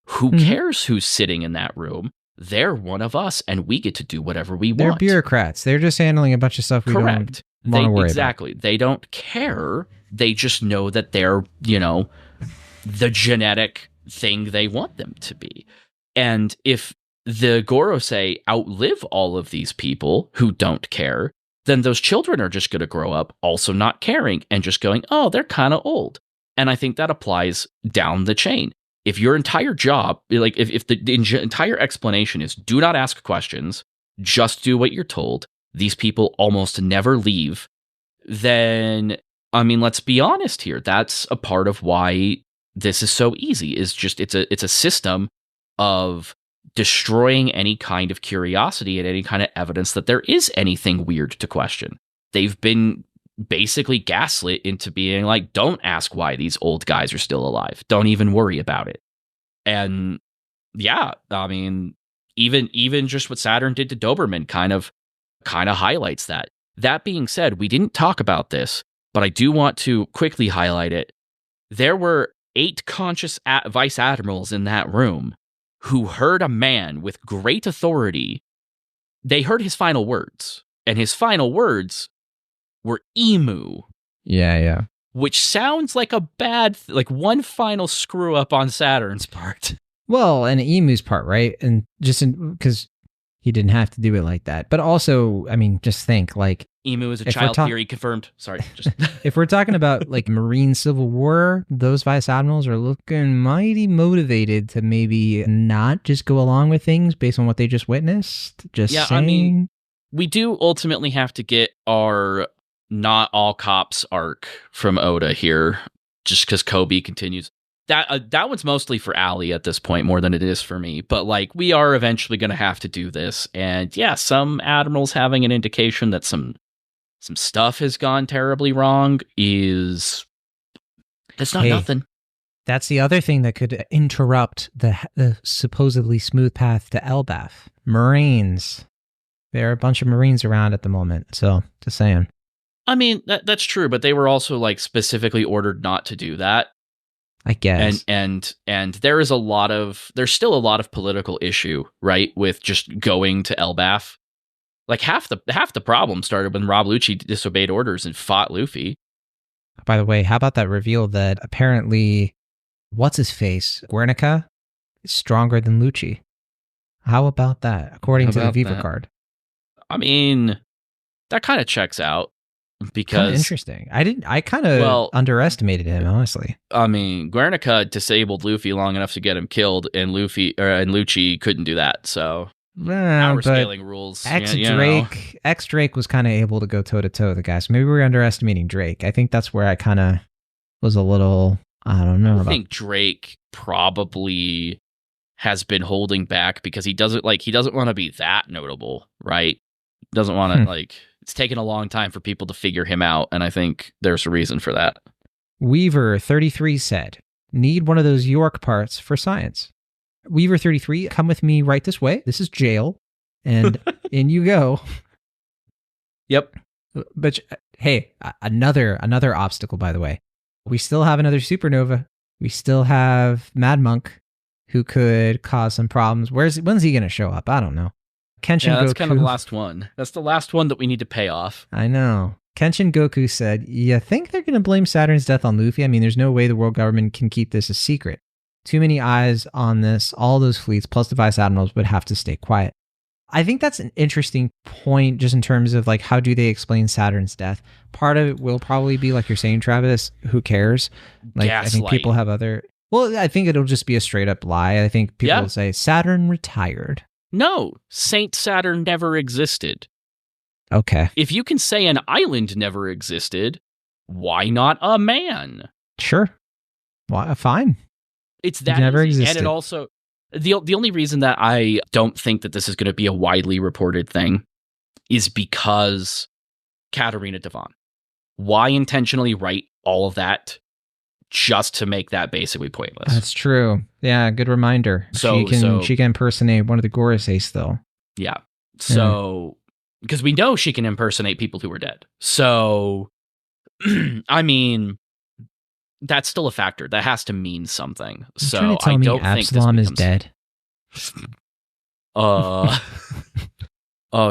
Who cares who's sitting in that room? They're one of us, and we get to do whatever we want. They're bureaucrats. They're just handling a bunch of stuff we don't want to worry exactly. about. They don't care. They just know that they're, the genetic thing they want them to be. And if the Gorosei outlive all of these people who don't care, then those children are just going to grow up also not caring and just going, oh, they're kind of old. And I think that applies down the chain. If your entire job, like if the entire explanation is do not ask questions, just do what you're told, these people almost never leave, then, I mean, let's be honest here. That's a part of why this is so easy, is just it's a system of destroying any kind of curiosity and any kind of evidence that there is anything weird to question. They've been basically gaslit into being like, don't ask why these old guys are still alive. Don't even worry about it. And yeah, I mean, even just what Saturn did to Doberman kind of highlights that. That being said, we didn't talk about this, but I do want to quickly highlight it. There were 8 conscious vice admirals in that room who heard a man with great authority. They heard his final words, and his final words were emu. Yeah. Which sounds like a bad, like one final screw up on Saturn's part. Well, and emu's part, right? And just because he didn't have to do it like that. But also, I mean, just think, like, emu is a child theory confirmed. Sorry. If we're talking about like Marine Civil War, those vice admirals are looking mighty motivated to maybe not just go along with things based on what they just witnessed. Saying. I mean, we do ultimately have to get our not all cops arc from Oda here, just because Kobe continues. That one's mostly for Allie at this point more than it is for me. But like, we are eventually going to have to do this, and yeah, some admirals having an indication that some stuff has gone terribly wrong that's not nothing. That's the other thing that could interrupt the supposedly smooth path to Elbaf. Marines. There are a bunch of Marines around at the moment, so just saying. I mean, that's true, but they were also like specifically ordered not to do that. I guess. And there's still a lot of political issue, right, with just going to Elbaf. Like half the problem started when Rob Lucci disobeyed orders and fought Luffy. By the way, how about that reveal that apparently, what's his face, Guernica, is stronger than Lucci? How about that? According to the Viva card. I mean, that kind of checks out. Because interesting. I kind of underestimated him, honestly. I mean, Guernica disabled Luffy long enough to get him killed, and Lucci couldn't do that. So power scaling rules. Drake was kind of able to go toe to toe with the guy. So maybe we're underestimating Drake. I think that's where I kind of was a little. I don't know. I think Drake probably has been holding back because he doesn't want to be that notable, right? Doesn't want to like. It's taken a long time for people to figure him out, and I think there's a reason for that. Weaver 33 said, "Need one of those York parts for science." Weaver 33, come with me right this way. This is jail, and in you go. Yep. But hey, another obstacle, by the way. We still have another supernova. We still have Mad Monk, who could cause some problems. When's he going to show up? I don't know. Kenshin that's Goku. Kind of the last one. That's the last one that we need to pay off. I know. Kenshin Goku said, "You think they're going to blame Saturn's death on Luffy? I mean, there's no way the world government can keep this a secret. Too many eyes on this. All those fleets, plus the vice admirals, would have to stay quiet." I think that's an interesting point just in terms of like, how do they explain Saturn's death? Part of it will probably be like you're saying, Travis, who cares? Like, I think people have I think it'll just be a straight up lie. I think people will say Saturn retired. No, Saint Saturn never existed. Okay. If you can say an island never existed, why not a man? Sure. Well, fine. It's that never easy. existed. And it also, the only reason that I don't think that this is going to be a widely reported thing is because Katarina Devon. Why intentionally write all of that just to make that basically pointless. That's true. Yeah, good reminder. She can impersonate one of the Gorosei still. Yeah. So, because we know she can impersonate people who are dead. So, I mean, that's still a factor. That has to mean something. So trying to tell I me don't think Absalom is dead. Oh,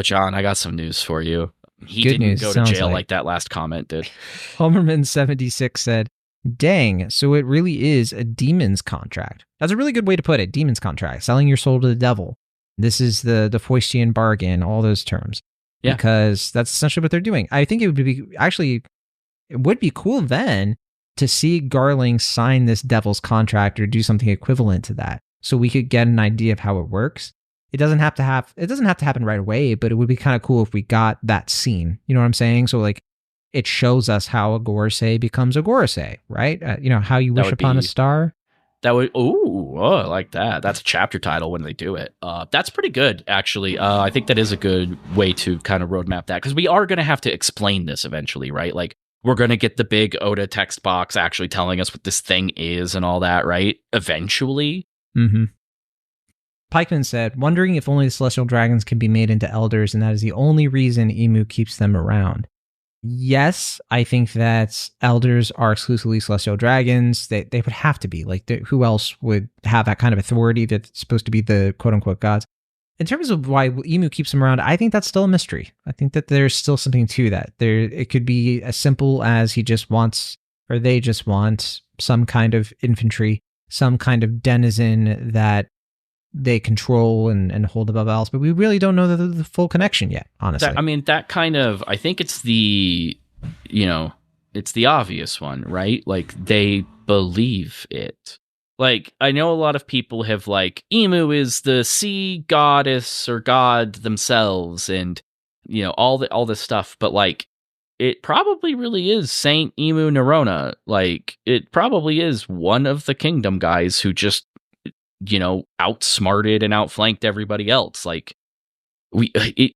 John, I got some news for you. He Good didn't news, go to jail like that last comment did. Homerman76 said, dang, so it really is a demon's contract. That's a really good way to put it. Demon's contract, selling your soul to the devil. This is the Faustian bargain, all those terms. Yeah. Because that's essentially what they're doing. I think it would be cool then to see Garling sign this devil's contract or do something equivalent to that, so we could get an idea of how it works. It doesn't have to happen right away, but it would be kind of cool if we got that scene. You know what I'm saying? So like, it shows us how a Gorosei becomes a Gorosei, right? How you wish upon a star. That would, I like that. That's a chapter title when they do it. That's pretty good, actually. I think that is a good way to kind of roadmap that, because we are going to have to explain this eventually, right? Like, we're going to get the big Oda text box actually telling us what this thing is and all that, right? Eventually. Mm-hmm. Pikeman said, wondering if only the celestial dragons can be made into elders, and that is the only reason Emu keeps them around. Yes, I think that elders are exclusively celestial dragons. They would have to be. Like, who else would have that kind of authority that's supposed to be the quote-unquote gods? In terms of why Emu keeps them around, I think that's still a mystery. I think that there's still something to that. It could be as simple as they just want some kind of infantry, some kind of denizen that they control and hold above else, but we really don't know the full connection yet, honestly. I think it's it's the obvious one, right? Like, they believe it. Like, I know a lot of people have like, Emu is the sea goddess or god themselves, and all this stuff, but like, it probably really is Saint Emu Nerona. Like, it probably is one of the kingdom guys who just outsmarted and outflanked everybody else. Like, it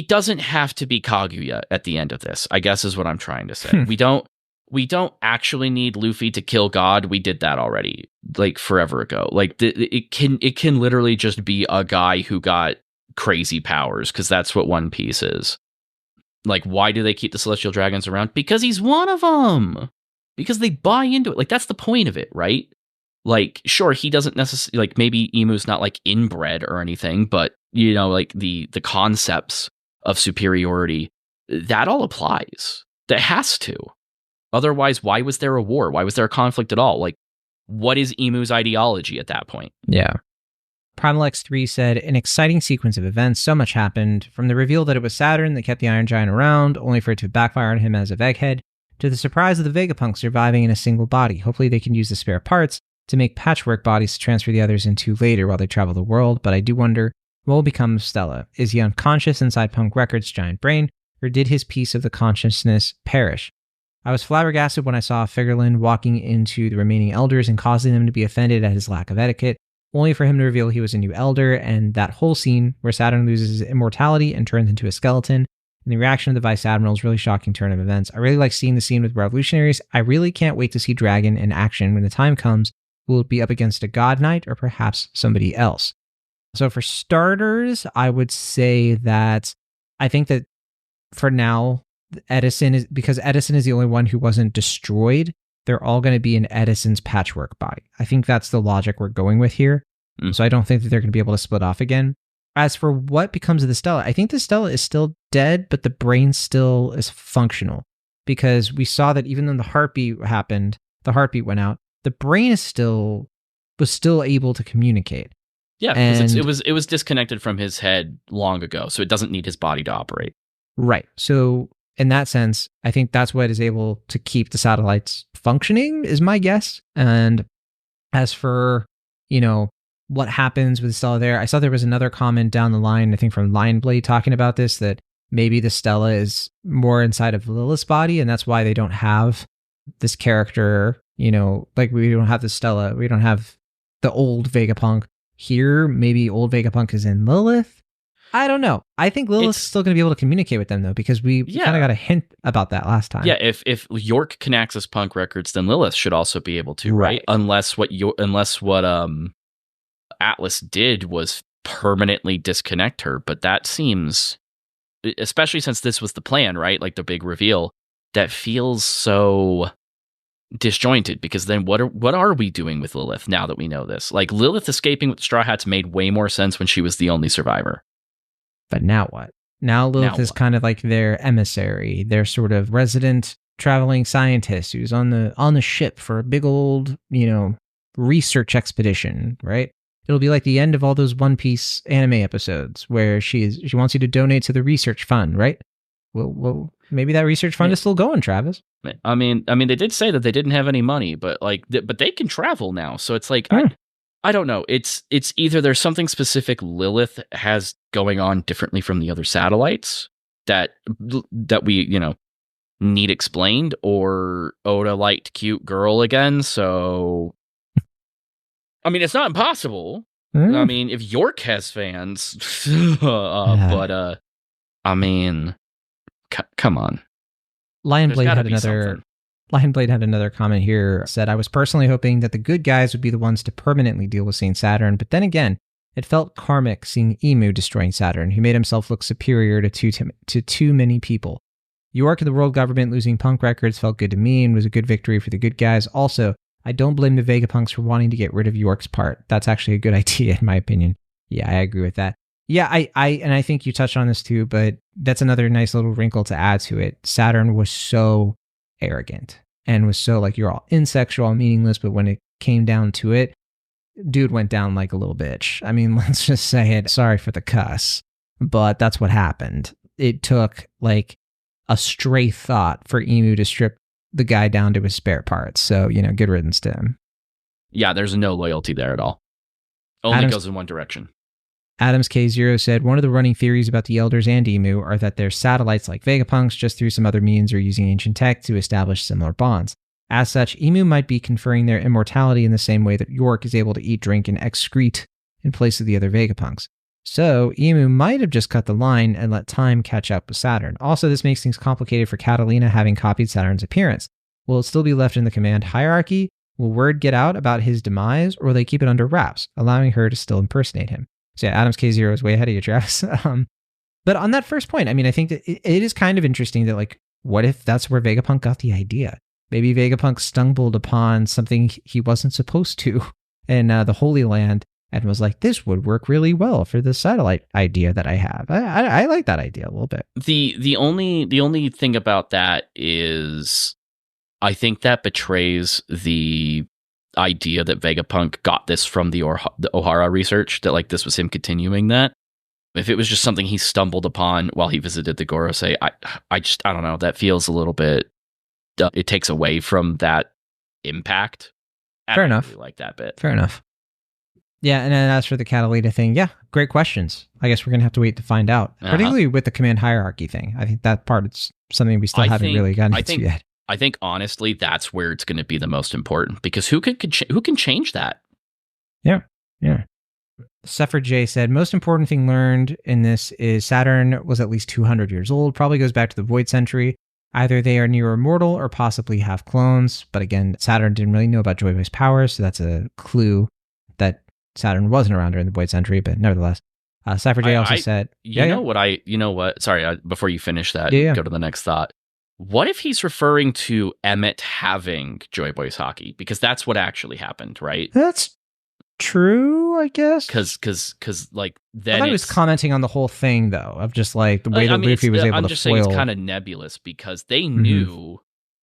doesn't have to be Kaguya at the end of this, I guess is what I'm trying to say. We don't actually need Luffy to kill God. We did that already, like, forever ago. Like, it can literally just be a guy who got crazy powers, because that's what One Piece is. Like, why do they keep the celestial dragons around? Because he's one of them. Because they buy into it. Like, that's the point of it, right? Like, sure, he doesn't necessarily, like, maybe Emu's not like inbred or anything, but like the concepts of superiority, that all applies. That has to. Otherwise, why was there a war? Why was there a conflict at all? Like, what is Emu's ideology at that point? Yeah. Primal X3 said, an exciting sequence of events. So much happened. From the reveal that it was Saturn that kept the Iron Giant around, only for it to backfire on him as a Veghead, to the surprise of the Vegapunk surviving in a single body. Hopefully they can use the spare parts to make patchwork bodies to transfer the others into later while they travel the world, but I do wonder what will become of Stella. Is he unconscious inside Punk Records' giant brain, or did his piece of the consciousness perish? I was flabbergasted when I saw Figerland walking into the remaining elders and causing them to be offended at his lack of etiquette, only for him to reveal he was a new elder, and that whole scene where Saturn loses his immortality and turns into a skeleton, and the reaction of the Vice Admiral's really shocking turn of events. I really like seeing the scene with revolutionaries. I really can't wait to see Dragon in action when the time comes. Will it be up against a God Knight or perhaps somebody else? So for starters, I would say that I think that for now, Edison is the only one who wasn't destroyed. They're all going to be in Edison's patchwork body. I think that's the logic we're going with here. So I don't think that they're going to be able to split off again. As for what becomes of the Stella, I think the Stella is still dead, but the brain still is functional, because we saw that even though the heartbeat went out, the brain was still able to communicate. Yeah, because it was disconnected from his head long ago, so it doesn't need his body to operate. Right. So in that sense, I think that's what is able to keep the satellites functioning, is my guess. And as for, what happens with Stella there, I saw there was another comment down the line, I think from Lionblade, talking about this, that maybe the Stella is more inside of Lilith's body, and that's why they don't have this character, like we don't have the Stella, we don't have the old Vegapunk here. Maybe old Vegapunk is in Lilith. I don't know. I think Lilith's still going to be able to communicate with them, though, because we kind of got a hint about that last time. Yeah, if York can access punk records, then Lilith should also be able to, right? Unless what Atlas did was permanently disconnect her, but that seems, especially since this was the plan, right? Like the big reveal, that feels so disjointed, because then what are we doing with Lilith now that we know this? Like, Lilith escaping with the Straw Hats made way more sense when she was the only survivor. But now what? Now Lilith is kind of like their emissary, their sort of resident traveling scientist who's on the ship for a big old, research expedition, right? It'll be like the end of all those One Piece anime episodes where she wants you to donate to the research fund, right? Well, maybe that research fund is still going, Travis. I mean, they did say that they didn't have any money, but but they can travel now. So it's like, I don't know. It's either there's something specific Lilith has going on differently from the other satellites that we, need explained, or Oda liked cute girl again. So, I mean, it's not impossible. I mean, if York has fans, but I mean, come on. Lionblade had another comment here, said, I was personally hoping that the good guys would be the ones to permanently deal with St. Saturn, but then again, it felt karmic seeing Emu destroying Saturn, who made himself look superior to too many people. York and the world government losing punk records felt good to me and was a good victory for the good guys. Also, I don't blame the Vegapunks for wanting to get rid of York's part. That's actually a good idea, in my opinion. Yeah, I agree with that. Yeah, I think you touched on this too, but that's another nice little wrinkle to add to it. Saturn was so arrogant and was so like, you're all insects, you're all meaningless, but when it came down to it, dude went down like a little bitch. I mean, let's just say it. Sorry for the cuss, but that's what happened. It took like a stray thought for Emu to strip the guy down to his spare parts. So, good riddance to him. Yeah, there's no loyalty there at all. Only goes in one direction. Adams K0 said, one of the running theories about the Elders and Emu are that they're satellites like Vegapunks, just through some other means or using ancient tech to establish similar bonds. As such, Emu might be conferring their immortality in the same way that York is able to eat, drink, and excrete in place of the other Vegapunks. So, Emu might have just cut the line and let time catch up with Saturn. Also, this makes things complicated for Catalina having copied Saturn's appearance. Will it still be left in the command hierarchy? Will word get out about his demise, or will they keep it under wraps, allowing her to still impersonate him? So yeah, Adams K0 is way ahead of you, Travis. But on that first point, I mean, I think that it is kind of interesting that, like, what if that's where Vegapunk got the idea? Maybe Vegapunk stumbled upon something he wasn't supposed to in the Holy Land and was like, this would work really well for the satellite idea that I have. I like that idea a little bit. The only thing about that is I think that betrays the idea that Vegapunk got this from the O'Hara research, that like this was him continuing that. If it was just something he stumbled upon while he visited the Gorosei, I don't know, that feels a little bit, it takes away from that impact. Fair enough. Really like that bit. Fair enough. Yeah, and then as for the Catalina thing, yeah, great questions. I guess we're going to have to wait to find out, particularly with the command hierarchy thing. I think that part is something we still haven't really gotten into yet. I think, honestly, that's where it's going to be the most important, because who can change that? Yeah. Sepher J said, most important thing learned in this is Saturn was at least 200 years old, probably goes back to the Void Century. Either they are near immortal or possibly have clones. But again, Saturn didn't really know about Joy Boy's powers, so that's a clue that Saturn wasn't around during the Void Century, but nevertheless. Sepher J also said... You know what? Sorry, before you finish that, go to the next thought. What if he's referring to Emmett having Joy Boy's hockey? Because that's what actually happened, right? That's true, I guess. Because like then I thought he was commenting on the whole thing, though, of just like the way that Luffy was able to foil. I'm just saying it's kind of nebulous, because they knew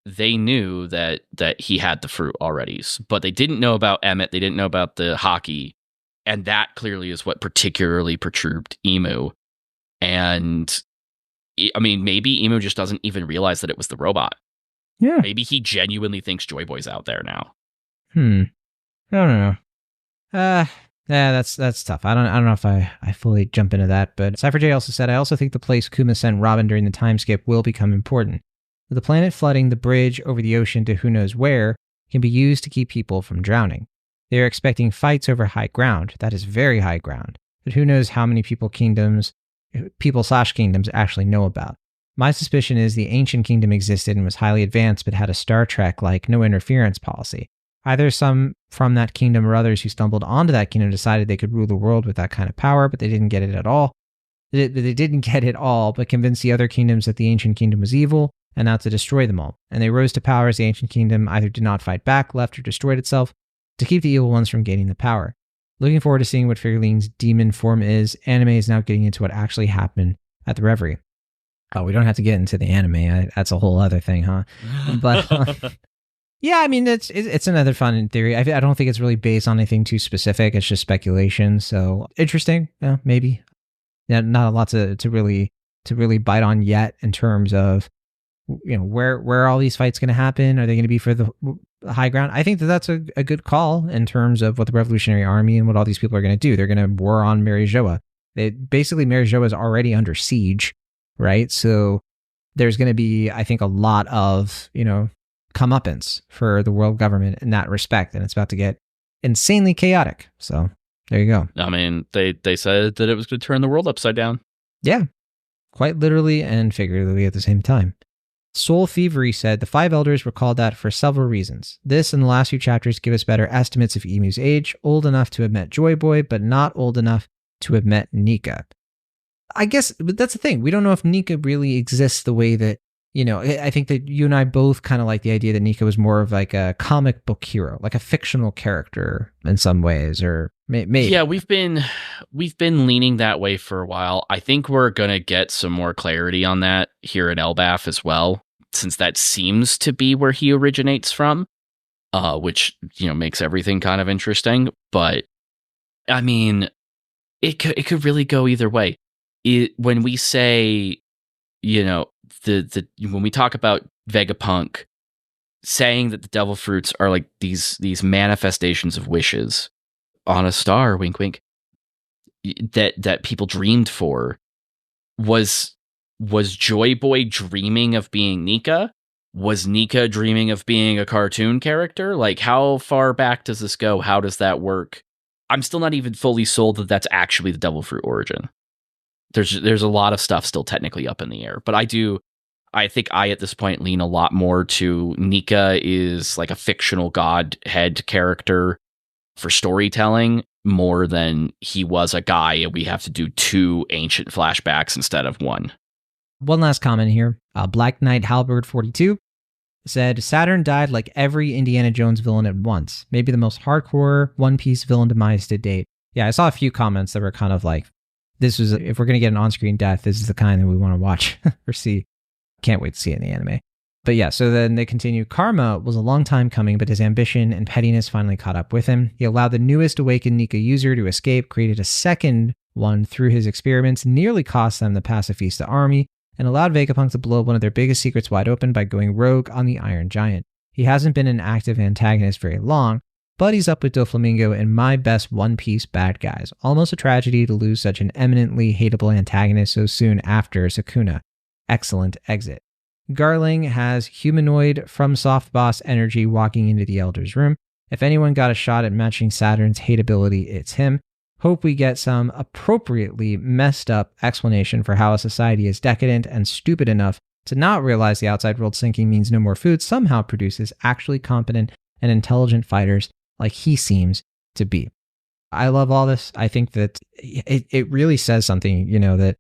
that he had the fruit already, but they didn't know about Emmett. They didn't know about the hockey, and that clearly is what particularly perturbed Emu. And I mean, maybe Emu just doesn't even realize that it was the robot. Yeah. Maybe he genuinely thinks Joy Boy's out there now. I don't know. Yeah, that's tough. I don't know if I fully jump into that, but Cypher J also said, I also think the place Kuma sent Robin during the time skip will become important. With the planet flooding, the bridge over the ocean to who knows where can be used to keep people from drowning. They are expecting fights over high ground. That is very high ground. But who knows how many people kingdoms people/kingdoms actually know about. My suspicion is the ancient kingdom existed and was highly advanced, but had a Star Trek-like no interference policy. Either some from that kingdom or others who stumbled onto that kingdom decided they could rule the world with that kind of power, but they didn't get it at all. They didn't get it all, but convinced the other kingdoms that the ancient kingdom was evil and out to destroy them all. And they rose to power as the ancient kingdom either did not fight back, left, or destroyed itself to keep the evil ones from gaining the power. Looking forward to seeing what Figureline's demon form is. Anime is now getting into what actually happened at the Reverie. Oh, we don't have to get into the anime. That's a whole other thing, huh? But yeah, I mean, it's another fun in theory. I don't think it's really based on anything too specific. It's just speculation. So interesting. Yeah, maybe. Yeah, not a lot to really bite on yet in terms of, where are all these fights going to happen? Are they going to be for the high ground? I think that's a good call in terms of what the Revolutionary Army and what all these people are going to do. They're going to war on Mary Joa. Basically, Mary Joa is already under siege, right? So there's going to be, I think, a lot of, comeuppance for the world government in that respect. And it's about to get insanely chaotic. So there you go. I mean, they said that it was going to turn the world upside down. Yeah, quite literally and figuratively at the same time. Soul Thievery said, the 5 elders were called that for several reasons. This and the last few chapters give us better estimates of Emu's age, old enough to have met Joy Boy, but not old enough to have met Nika. I guess, but that's the thing. We don't know if Nika really exists the way that, I think that you and I both kind of like the idea that Nika was more of like a comic book hero, like a fictional character in some ways, or maybe. Yeah, we've been leaning that way for a while. I think we're going to get some more clarity on that here in Elbaf as well, since that seems to be where he originates from, which, makes everything kind of interesting. But, I mean, it could really go either way. When we say, when we talk about Vegapunk saying that the devil fruits are like these manifestations of wishes on a star, wink wink, that people dreamed for, was Joy Boy dreaming of being Nika? Was Nika dreaming of being a cartoon character? Like, how far back does this go? How does that work? I'm still not even fully sold that that's actually the devil fruit origin. There's a lot of stuff still technically up in the air, but I think I at this point lean a lot more to Nika is like a fictional godhead character for storytelling more than he was a guy and we have to do 2 ancient flashbacks instead of 1. One last comment here. Black Knight Halberd 42 said, Saturn died like every Indiana Jones villain at once. Maybe the most hardcore One Piece villain demise to date. Yeah, I saw a few comments that were kind of like, if we're going to get an on-screen death, this is the kind that we want to watch or see. Can't wait to see it in the anime. But yeah, so then they continue. Karma was a long time coming, but his ambition and pettiness finally caught up with him. He allowed the newest awakened Nika user to escape, created a second one through his experiments, nearly cost them the Pacifista army, and allowed Vegapunk to blow one of their biggest secrets wide open by going rogue on the Iron Giant. He hasn't been an active antagonist very long, but he's up with Doflamingo and my best One Piece bad guys. Almost a tragedy to lose such an eminently hateable antagonist so soon after Sukuna. Excellent exit. Garling has humanoid from soft boss energy walking into the Elder's room. If anyone got a shot at matching Saturn's hateability, it's him. Hope we get some appropriately messed up explanation for how a society is decadent and stupid enough to not realize the outside world sinking means no more food somehow produces actually competent and intelligent fighters like he seems to be. I love all this. I think that it really says something, that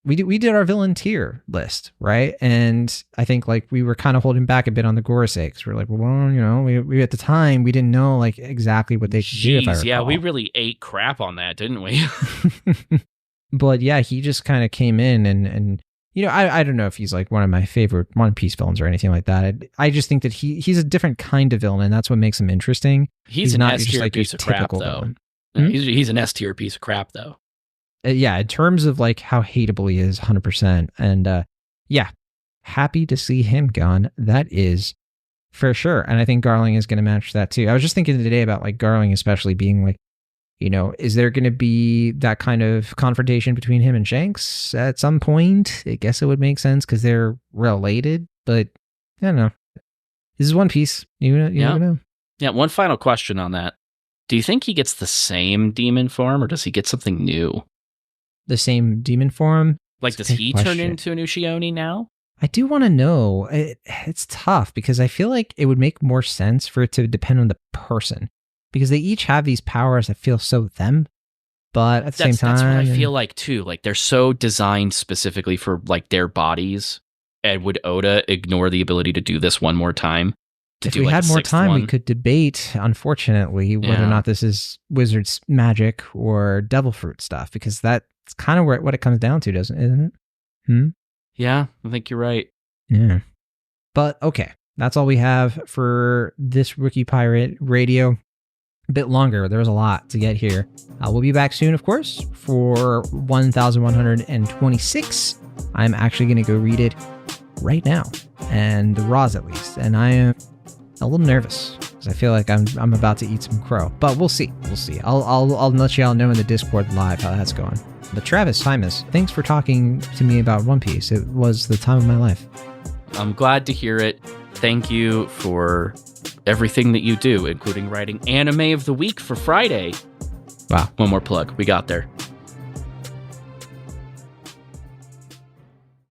we did our villain tier list, right? And I think like we were kind of holding back a bit on the Gorosei because we're like, well, we at the time we didn't know like exactly what they could do. If I recall. Yeah, we really ate crap on that, didn't we? But yeah, he just kind of came in and I don't know if he's like one of my favorite One Piece villains or anything like that. I just think that he's a different kind of villain, and that's what makes him interesting. He's not just like piece of crap though. He's an S tier piece of crap though. Yeah, in terms of like how hateable he is, 100%. And yeah, happy to see him gone. That is for sure. And I think Garling is going to match that too. I was just thinking today about like Garling, especially being like, is there going to be that kind of confrontation between him and Shanks at some point? I guess it would make sense because they're related, but I don't know. This is One Piece. You never know. Yeah, one final question on that. Do you think he gets the same demon form or does he get something new? the same demon form? Like, does he turn into an Ushioni now? I do want to know. It's tough because I feel like it would make more sense for it to depend on the person because they each have these powers that feel so them. But at the same time, that's what I feel like too. Like they're so designed specifically for like their bodies. And would Oda ignore the ability to do this one more time? If we had more time, we could debate, unfortunately, whether or not this is wizard's magic or devil fruit stuff, because that's kind of what it comes down to, isn't it? Yeah, I think you're right. Yeah. But okay, that's all we have for this Rookie Pirate Radio. A bit longer. There was a lot to get here. We'll be back soon, of course, for 1126. I'm actually going to go read it right now, and the Raws at least. And I am a little nervous because I feel like I'm about to eat some crow. But we'll see. We'll see. I'll let y'all know in the Discord live how that's going. But Travis, Simus, thanks for talking to me about One Piece. It was the time of my life. I'm glad to hear it. Thank you for everything that you do, including writing Anime of the Week for Friday. Wow. One more plug. We got there.